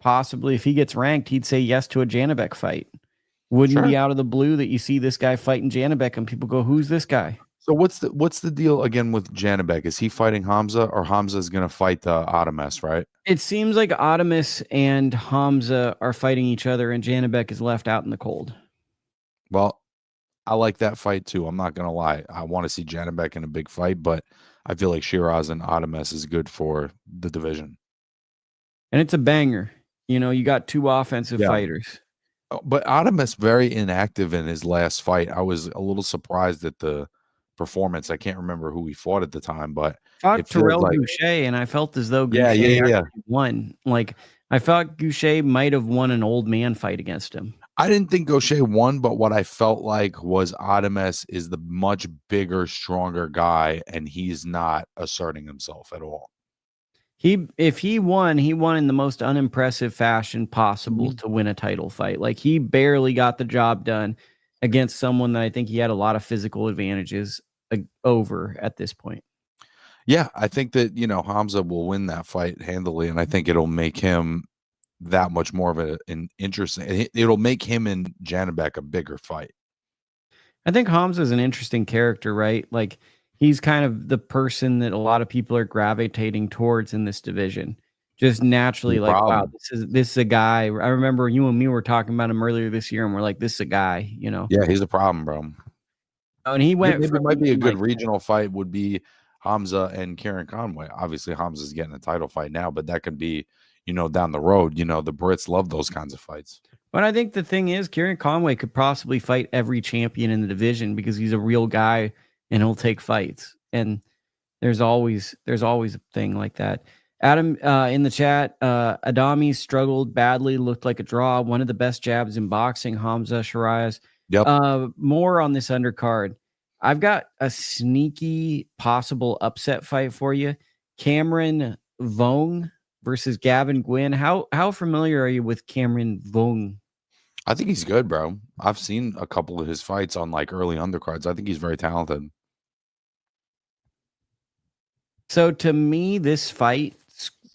possibly, if he gets ranked, he'd say yes to a Janibek fight. Wouldn't be out of the blue that you see this guy fighting Janibek and people go, who's this guy?
So what's the deal again with Janibek? Is he fighting Hamza, or Hamza is going to fight Adames, right?
It seems like Adames and Hamza are fighting each other, and Janibek is left out in the cold.
Well, I like that fight too. I'm not going to lie. I want to see Janibek in a big fight, but I feel like Shiraz and Adames is good for the division.
And it's a banger. You got two offensive fighters.
But Adames very inactive in his last fight. I was a little surprised at the performance. I can't remember who he fought at the time, but
fought Terrell Goucher, and I felt as though Goucher won. Like, I felt Goucher might have won an old man fight against him.
I didn't think Goucher won, but what I felt like was Adames is the much bigger, stronger guy, and he's not asserting himself at all.
If he won in the most unimpressive fashion possible to win a title fight. Like, he barely got the job done against someone that I think he had a lot of physical advantages over at this point.
Yeah, I think that, Hamza will win that fight handily, and I think it'll make him that much more of an interesting. It'll make him and Janibek a bigger fight.
I think Hamza is an interesting character, right? Like, he's kind of the person that a lot of people are gravitating towards in this division. Just naturally, wow, this is a guy. I remember you and me were talking about him earlier this year, and we're like, this is a guy,
Yeah, he's a problem, bro.
And he went.
Maybe it might be a good regional fight. Would be Hamza and Kieron Conway. Obviously, Hamza's getting a title fight now, but that could be, down the road. The Brits love those kinds of fights.
But I think the thing is, Kieron Conway could possibly fight every champion in the division because he's a real guy and he'll take fights. And there's always a thing like that. Adam in the chat, Adami struggled badly, looked like a draw. One of the best jabs in boxing, Hamza Shiraz.
Yep.
More on this undercard. I've got a sneaky possible upset fight for you. Cameron Vuong versus Gavin Gwynne. How familiar are you with Cameron Vuong?
I think he's good, bro. I've seen a couple of his fights on like early undercards. I think he's very talented.
So to me, this fight,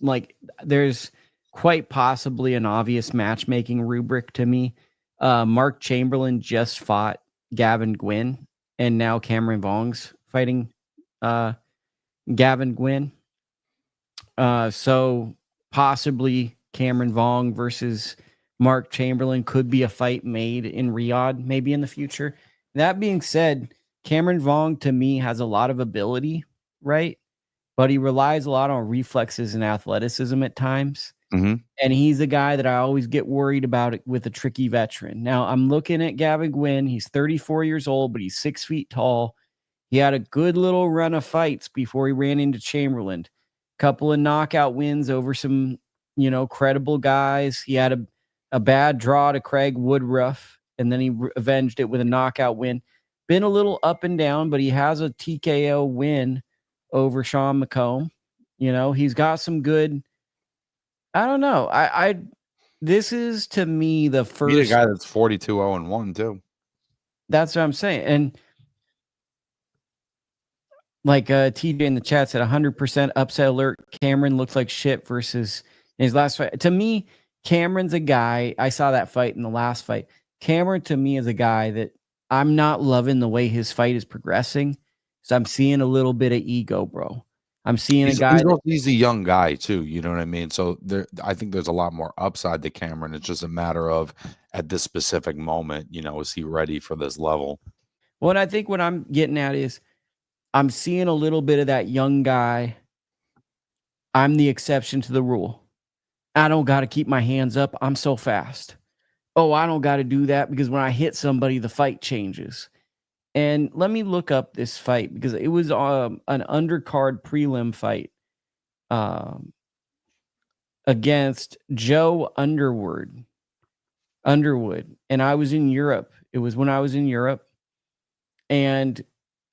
like, there's quite possibly an obvious matchmaking rubric to me. Mark Chamberlain just fought Gavin Gwynne, and now Cameron Vuong's fighting Gavin Gwynne. So possibly Cameron Vuong versus Mark Chamberlain could be a fight made in Riyadh, maybe in the future. That being said, Cameron Vuong to me has a lot of ability, right? But he relies a lot on reflexes and athleticism at times.
Mm-hmm.
And he's a guy that I always get worried about with a tricky veteran. Now, I'm looking at Gavin Gwynne. He's 34 years old, but he's 6 feet tall. He had a good little run of fights before he ran into Chamberlain. Couple of knockout wins over some, credible guys. He had a bad draw to Craig Woodruff, and then he avenged it with a knockout win. Been a little up and down, but he has a TKO win over Sean McComb. He's got some good. I don't know. This is to me the first.
He's a guy that's 42-0-1 too.
That's what I'm saying. And like TJ in the chat said, 100% upset alert. Cameron looks like shit versus his last fight. To me, Cameron's a guy. I saw that fight in the last fight. Cameron to me is a guy that I'm not loving the way his fight is progressing. So I'm seeing a little bit of ego, bro. I'm seeing a guy.
He's a young guy too. You know what I mean? So I think there's a lot more upside to Cameron. It's just a matter of at this specific moment, is he ready for this level?
Well, and I think what I'm getting at is I'm seeing a little bit of that young guy. I'm the exception to the rule. I don't got to keep my hands up. I'm so fast. Oh, I don't got to do that because when I hit somebody, the fight changes. And let me look up this fight because it was an undercard prelim fight against Joe Underwood. And I was in Europe. It was when I was in Europe. And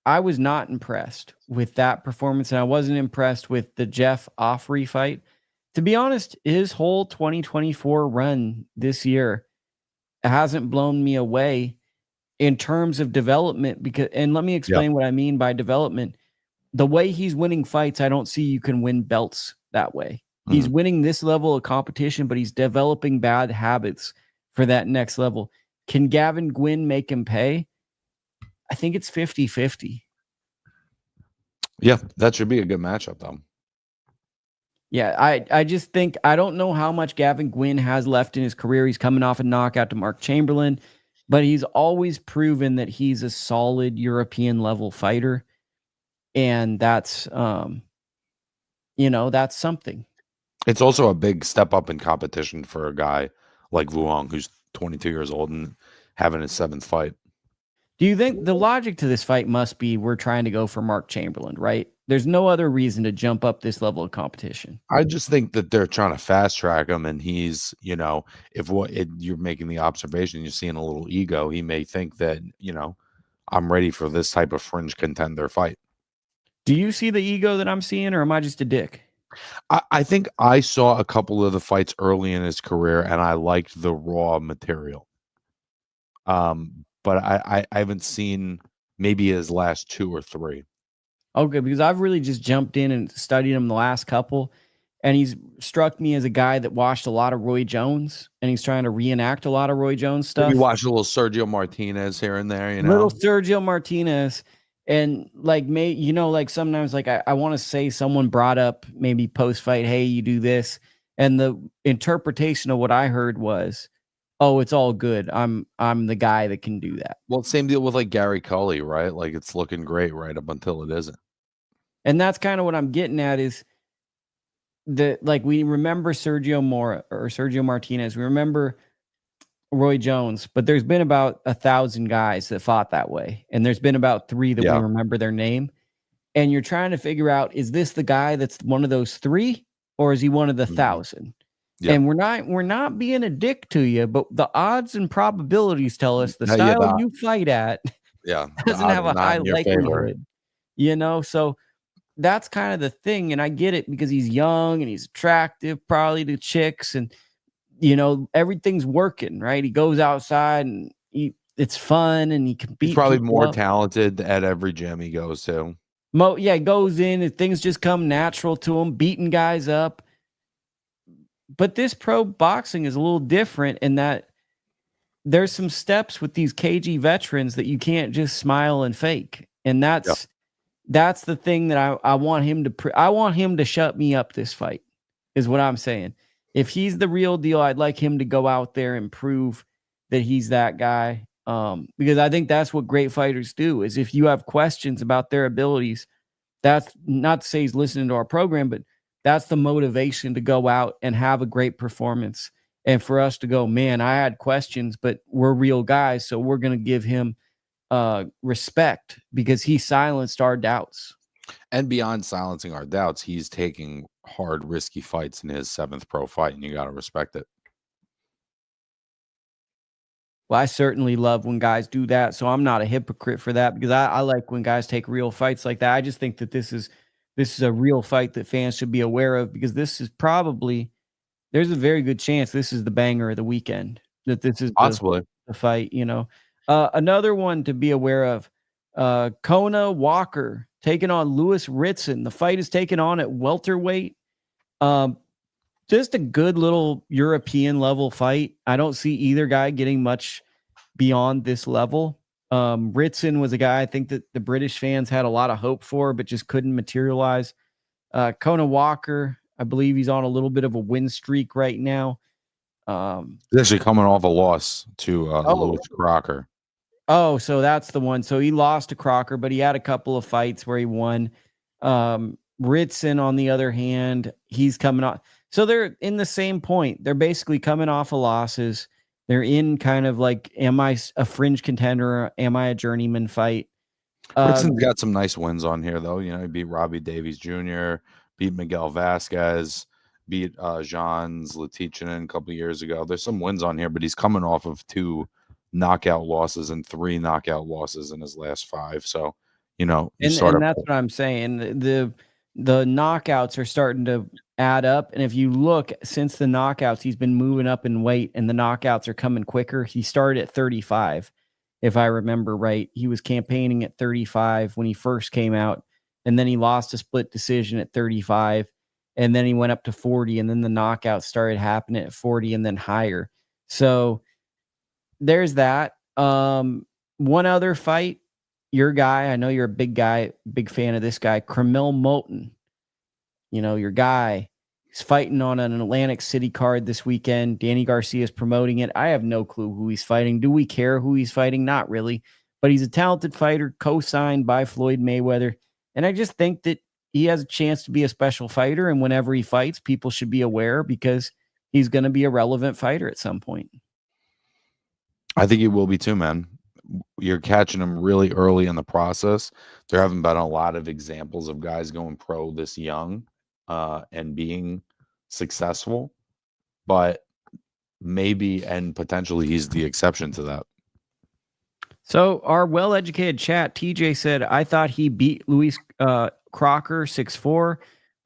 I was not impressed with that performance. And I wasn't impressed with the Jeff Offrey fight. To be honest, his whole 2024 run this year hasn't blown me away in terms of development, and let me explain what I mean by development. The way he's winning fights, I don't see you can win belts that way. Mm-hmm. He's winning this level of competition, but he's developing bad habits for that next level. Can Gavin Gwynne make him pay? I think it's 50-50.
Yeah, that should be a good matchup, though.
Yeah, I just think I don't know how much Gavin Gwynne has left in his career. He's coming off a knockout to Mark Chamberlain, but he's always proven that he's a solid European level fighter. And that's that's something.
It's also a big step up in competition for a guy like Vuong, who's 22 years old and having his 7th fight.
Do you think the logic to this fight must be we're trying to go for Mark Chamberlain, right? There's no other reason to jump up this level of competition.
I just think that they're trying to fast track him, and he's, if you're making the observation, you're seeing a little ego, he may think that, I'm ready for this type of fringe contender fight.
Do you see the ego that I'm seeing, or am I just a dick?
I think I saw a couple of the fights early in his career, and I liked the raw material. But I haven't seen maybe his last 2 or 3.
Okay, because I've really just jumped in and studied him the last couple, and he's struck me as a guy that watched a lot of Roy Jones, and he's trying to reenact a lot of Roy Jones stuff.
We watched a little Sergio Martinez here and there,
Little Sergio Martinez, and sometimes I want to say someone brought up maybe post fight, hey, you do this, and the interpretation of what I heard was, oh, it's all good. I'm the guy that can do that.
Well, same deal with like Gary Cully, right? Like it's looking great right up until it isn't.
And that's kind of what I'm getting at is that we remember Sergio Martinez. We remember Roy Jones, but there's been about 1,000 guys that fought that way. And there's been about 3 that we remember their name. And you're trying to figure out, is this the guy that's one of those 3 or is he one of the 1,000? Yeah. And we're not being a dick to you, but the odds and probabilities tell us the style you fight at doesn't have a high likelihood. So that's kind of the thing. And I get it because he's young and he's attractive probably to chicks and everything's working, right? He goes outside and it's fun and he can beat.
He's probably more talented at every gym he goes to.
He goes in and things just come natural to him, beating guys up. But this pro boxing is a little different in that there's some steps with these cagey veterans that you can't just smile and fake. And that's the thing that I want him to I want him to shut me up this fight is what I'm saying. If he's the real deal, I'd like him to go out there and prove that he's that guy. Because I think that's what great fighters do is if you have questions about their abilities, that's not to say he's listening to our program, but that's the motivation to go out and have a great performance. And for us to go, man, I had questions, but we're real guys. So we're going to give him respect because he silenced our doubts.
And beyond silencing our doubts, he's taking hard, risky fights in his 7th pro fight, and you got to respect it.
Well, I certainly love when guys do that. So I'm not a hypocrite for that because I like when guys take real fights like that. I just think that this is a real fight that fans should be aware of because this is there's a very good chance this is the banger of the weekend, that this is
possibly
the fight, Another one to be aware of, Conah Walker taking on Louis Ritson. The fight is taken on at welterweight. Just a good little European level fight. I don't see either guy getting much beyond this level. Ritson was a guy I think that the British fans had a lot of hope for, but just couldn't materialize. Conah Walker, I believe he's on a little bit of a win streak right now.
He's actually coming off a loss to Lewis Crocker.
Oh, so that's the one. So he lost to Crocker, but he had a couple of fights where he won. Ritson, on the other hand, he's coming off. So they're in the same point. They're basically coming off of losses. They're in kind of like, am I a fringe contender? Or am I a journeyman fight?
Ritson's got some nice wins on here, though. He beat Robbie Davies Jr., beat Miguel Vasquez, beat Jean Zlatichinin a couple years ago. There's some wins on here, but he's coming off of 2 knockout losses and 3 knockout losses in his last 5. So, and that's
what I'm saying. The knockouts are starting to add up. And if you look since the knockouts, he's been moving up in weight and the knockouts are coming quicker. He started at 35. If I remember right, he was campaigning at 35 when he first came out. And then he lost a split decision at 35. And then he went up to 40. And then the knockouts started happening at 40 and then higher. So there's that. One other fight your guy, I know you're a big guy, big fan of this guy, Curmel Moton. Your guy, he's fighting on an Atlantic City card this weekend. Danny Garcia is promoting it. I have no clue who he's fighting. Do we care who he's fighting? Not really. But he's a talented fighter, co-signed by Floyd Mayweather. And I just think that he has a chance to be a special fighter. And whenever he fights, people should be aware because he's going to be a relevant fighter at some point.
I think he will be too, man. You're catching him really early in the process. There haven't been a lot of examples of guys going pro this young and being successful, but maybe and potentially he's the exception to that.
So our well-educated chat, TJ said, I thought he beat Luis Crocker 6-4.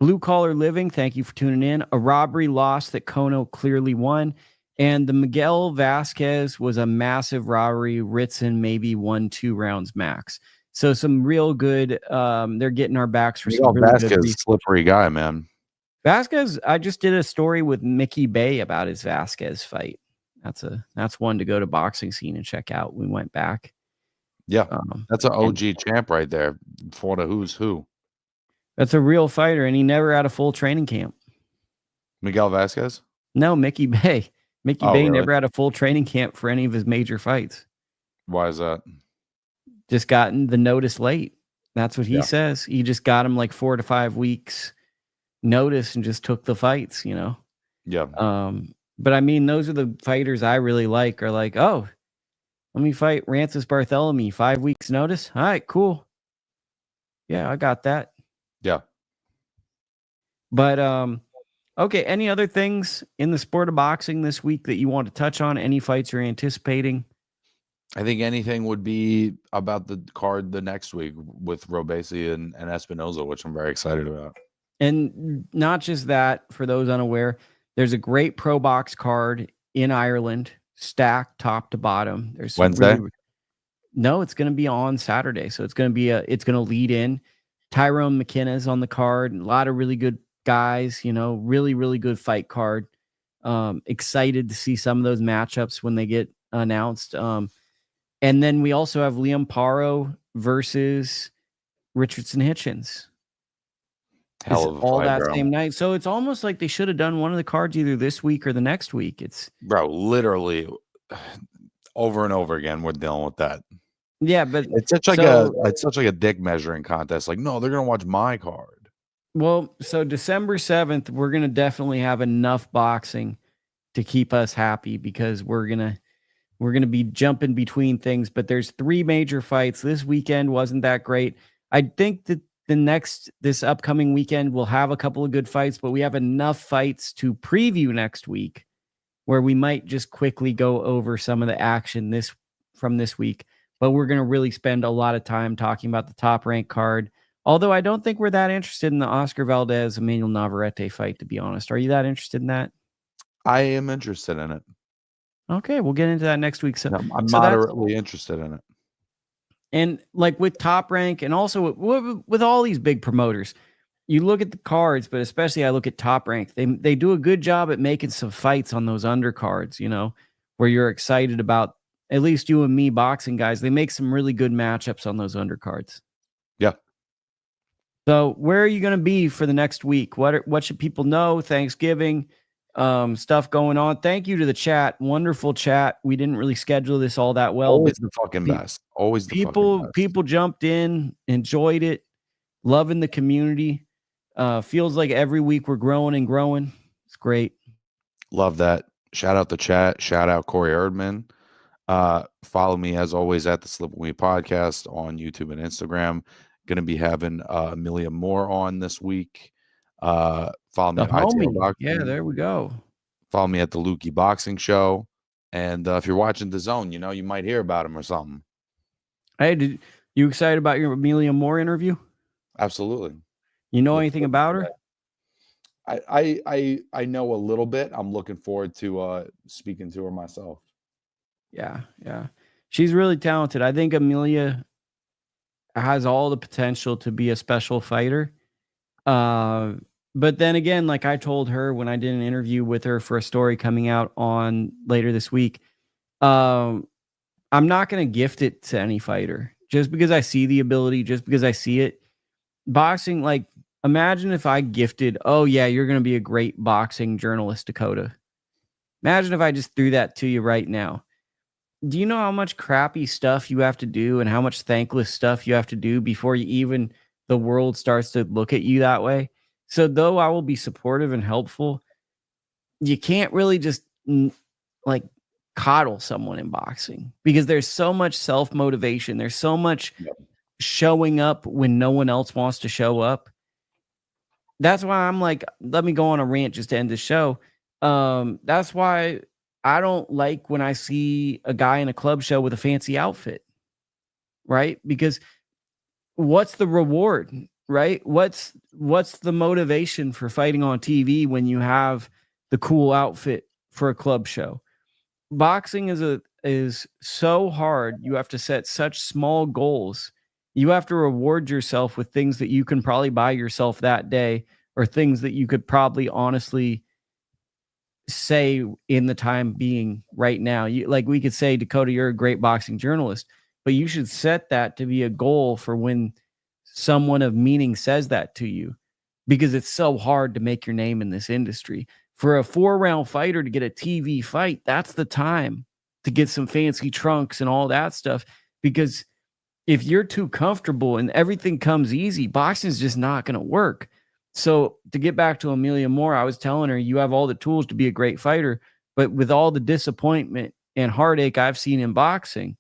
Blue Collar Living, thank you for tuning in. A robbery loss that Conah clearly won. And the Miguel Vasquez was a massive robbery. Ritson maybe 1-2 rounds max. So some real good. They're getting our backs for some really
Vasquez,
good.
Slippery guy, man.
Vasquez. I just did a story with Mickey Bay about his Vasquez fight. That's one to go to Boxing Scene and check out. We went back.
Yeah, that's an OG champ right there. For the who's who.
That's a real fighter, and he never had a full training camp.
Miguel Vasquez?
No, Mickey Bay. Mickey Bay
really?
never had a full training camp for any of his major fights.
Why is that?
Just gotten the notice late. That's what he says. He just got him like 4 to 5 weeks notice and just took the fights,
Yeah.
But I mean, those are the fighters I really like. Are like, oh, let me fight Rancis Barthélemy. 5 weeks notice. All right, cool. Yeah, I got that.
Yeah.
But okay, any other things in the sport of boxing this week that you want to touch on? Any fights you're anticipating?
I think anything would be about the card the next week with Robesi and Espinoza, which I'm very excited about.
And not just that, for those unaware, there's a great pro box card in Ireland, stacked top to bottom. There's
Wednesday?
No, it's going to be on Saturday. So it's going to lead in. Tyrone McKenna's on the card. A lot of really good guys, really, really good fight card. Excited to see some of those matchups when they get announced. And then we also have Liam Paro versus Richardson Hitchens.
Hell of a
all
fight,
that
bro.
Same night. So it's almost like they should have done one of the cards either this week or the next week. It's
literally over and over again. We're dealing with that.
Yeah, but
it's such like a dick measuring contest. Like, no, they're gonna watch my card.
Well, so December 7th, we're gonna definitely have enough boxing to keep us happy because we're gonna be jumping between things. But there's 3 major fights. This weekend wasn't that great. I think that this upcoming weekend we'll have a couple of good fights, but we have enough fights to preview next week where we might just quickly go over some of the action from this week. But we're going to really spend a lot of time talking about the top rank card. Although I don't think we're that interested in the Oscar Valdez Emmanuel Navarrete fight, to be honest. Are you that interested in that?
I am interested in it.
Okay, we'll get into that next week. So
I'm moderately interested in it.
And like with Top Rank and also with all these big promoters, you look at the cards, but especially I look at Top Rank. They do a good job at making some fights on those undercards, where you're excited about. At least you and me boxing guys, they make some really good matchups on those undercards.
Yeah.
So where are you going to be for the next week? What should people know? Thanksgiving, stuff going on. Thank you to the chat. Wonderful chat. We didn't really schedule this all that well.
Always the fucking best. Always the fucking best.
People jumped in, enjoyed it, loving the community. Feels like every week we're growing and growing. It's great.
Love that. Shout out the chat. Shout out Corey Erdman. Follow me as always at the Slip With Me podcast on YouTube and Instagram. Going to be having Amelia Moore on this week. Follow me at ITL Boxing.
Yeah, there we go.
Follow me at the Lukie Boxing Show. And if you're watching DAZN, you might hear about him or something.
Hey, you excited about your Amelia Moore interview?
Absolutely.
You know anything about her?
I know a little bit. I'm looking forward to speaking to her myself.
Yeah. She's really talented. I think Amelia has all the potential to be a special fighter. But then again, like I told her when I did an interview with her for a story coming out on later this week, I'm not going to gift it to any fighter. just because I see the ability, just because I see it. Boxing, like, imagine if I gifted, oh yeah, you're going to be a great boxing journalist, Dakota. Imagine if I just threw that to you right now. Do you know how much crappy stuff you have to do and how much thankless stuff you have to do before you even the world starts to look at you that way? So though I will be supportive and helpful, you can't really just like coddle someone in boxing because there's so much self-motivation. There's so much showing up when no one else wants to show up. That's why I'm like, let me go on a rant just to end the show. That's why I don't like when I see a guy in a club show with a fancy outfit, right? Because what's the reward, right? What's the motivation for fighting on TV when you have the cool outfit for a club show? Boxing is so hard. You have to set such small goals. You have to reward yourself with things that you can probably buy yourself that day, or things that you could probably honestly say in the time being right now. You, like, we could say, Dakota, you're a great boxing journalist, but you should set that to be a goal for when someone of meaning says that to you, because it's so hard to make your name in this industry. For a 4-round fighter to get a TV fight, that's the time to get some fancy trunks and all that stuff. Because if you're too comfortable and everything comes easy, boxing is just not going to work. So to get back to Amelia Moore, I was telling her, you have all the tools to be a great fighter, but with all the disappointment and heartache I've seen in boxing,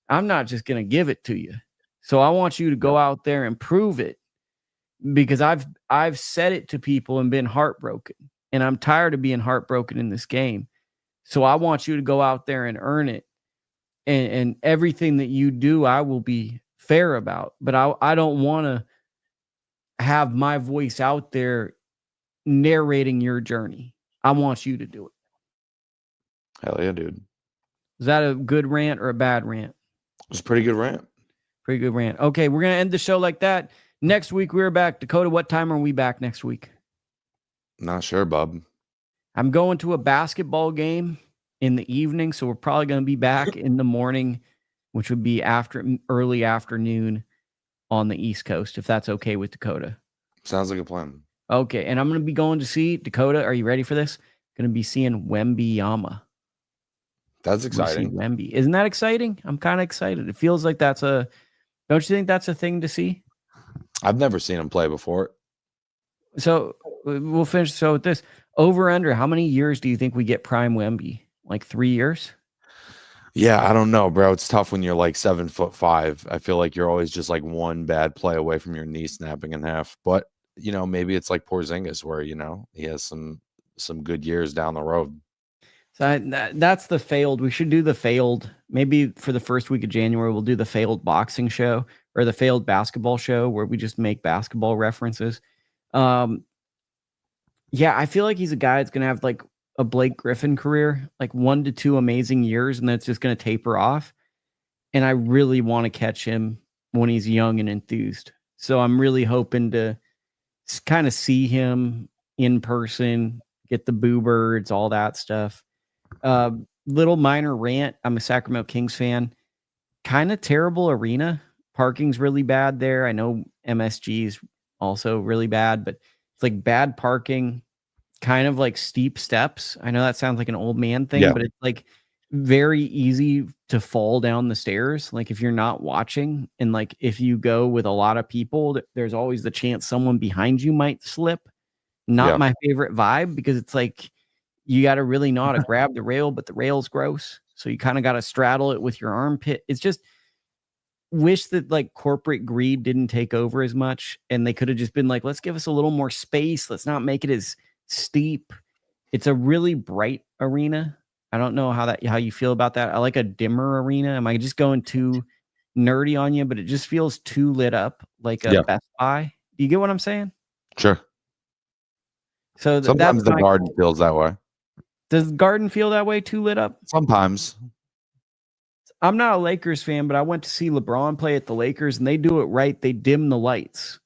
I'm not just going to give it to you. So I want you to go out there and prove it, because I've said it to people and been heartbroken, and I'm tired of being heartbroken in this game. So I want you to go out there and earn it. And everything that you do, I will be fair about, but I don't want to have my voice out there narrating your journey. I want you to do it.
Hell yeah, dude.
Is that a good rant or a bad rant?
It's a pretty good rant.
Pretty good rant. Okay, we're going to end the show like that. Next week, we're back. Dakota, what time are we back next week?
Not sure, bub.
I'm going to a basketball game in the evening, so we're probably going to be back in the morning, which would be early afternoon on the East Coast, if that's okay with Dakota.
Sounds like a plan.
Okay, and I'm going to be going to see, Dakota, are you ready for this? Going to be seeing Wembyama.
That's exciting.
Wemby. Isn't that exciting? I'm kind of excited. It feels like don't you think that's a thing to see?
I've never seen him play before.
So we'll finish with this. Over under, how many years do you think we get prime Wemby? Like 3 years?
Yeah, I don't know, bro. It's tough when you're like 7'5". I feel like you're always just like one bad play away from your knee snapping in half. But maybe it's like Porzingis, where he has some good years down the road.
So that's the failed. We should do the failed. Maybe for the first week of January, we'll do the failed boxing show or the failed basketball show, where we just make basketball references. Yeah, I feel like he's a guy that's going to have like a Blake Griffin career, like 1 to 2 amazing years, and that's just going to taper off. And I really want to catch him when he's young and enthused. So I'm really hoping to kind of see him in person, get the boo birds, all that stuff. Little minor rant. I'm a Sacramento Kings fan. Kind of terrible arena. Parking's really bad there. I know MSG is also really bad, but it's like bad parking, kind of like steep steps. I know that sounds like an old man thing, but it's like very easy to fall down the stairs. Like if you're not watching, and like if you go with a lot of people, there's always the chance someone behind you might slip. Not my favorite vibe, because it's like you got to really know how to grab the rail, but the rail's gross. So you kind of got to straddle it with your armpit. It's just, wish that like corporate greed didn't take over as much, and they could have just been like, let's give us a little more space. Let's not make it as steep. It's a really bright arena. I don't know how you feel about that. I like a dimmer arena. Am I just going too nerdy on you? But it just feels too lit up, like a Best Buy. Do you get what I'm saying?
Sure. So sometimes the Garden feels that way.
Does Garden feel that way, too lit up?
Sometimes.
I'm not a Lakers fan, but I went to see LeBron play at the Lakers, and they do it right. They dim the lights.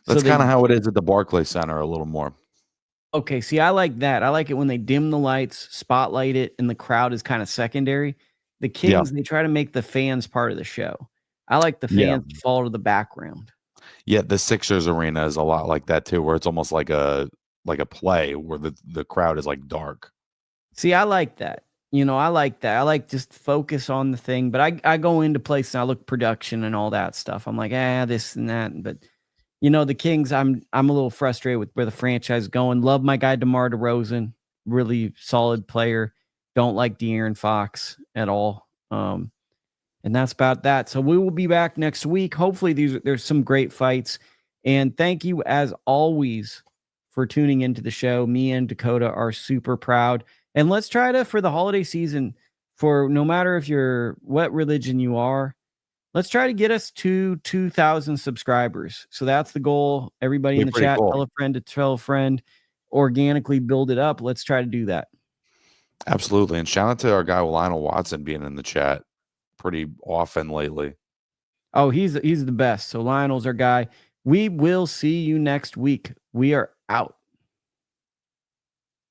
That's kind of how it is at the Barclays Center a little more.
Okay, see, I like that. I like it when they dim the lights, spotlight it, and the crowd is kind of secondary. The Kings, they try to make the fans part of the show. I like the fans to fall to the background.
Yeah, the Sixers arena is a lot like that too, where it's almost like a play where the crowd is like dark.
See, I like that. I like that. I like just focus on the thing. But I go into places and I look production and all that stuff. I'm like, this and that. But the Kings, I'm a little frustrated with where the franchise is going. Love my guy DeMar DeRozan, really solid player. Don't like De'Aaron Fox at all. And that's about that. So we will be back next week. Hopefully there's some great fights. And thank you as always for tuning into the show. Me and Dakota are super proud. And let's try to, for the holiday season, for no matter if you're what religion you are, let's try to get us to 2,000 subscribers. So that's the goal. Everybody in the chat, cool. Tell a friend to tell a friend, organically build it up. Let's try to do that.
Absolutely. And shout out to our guy Lionel Watson being in the chat pretty often lately.
Oh, he's the best. So Lionel's our guy. We will see you next week. We are out.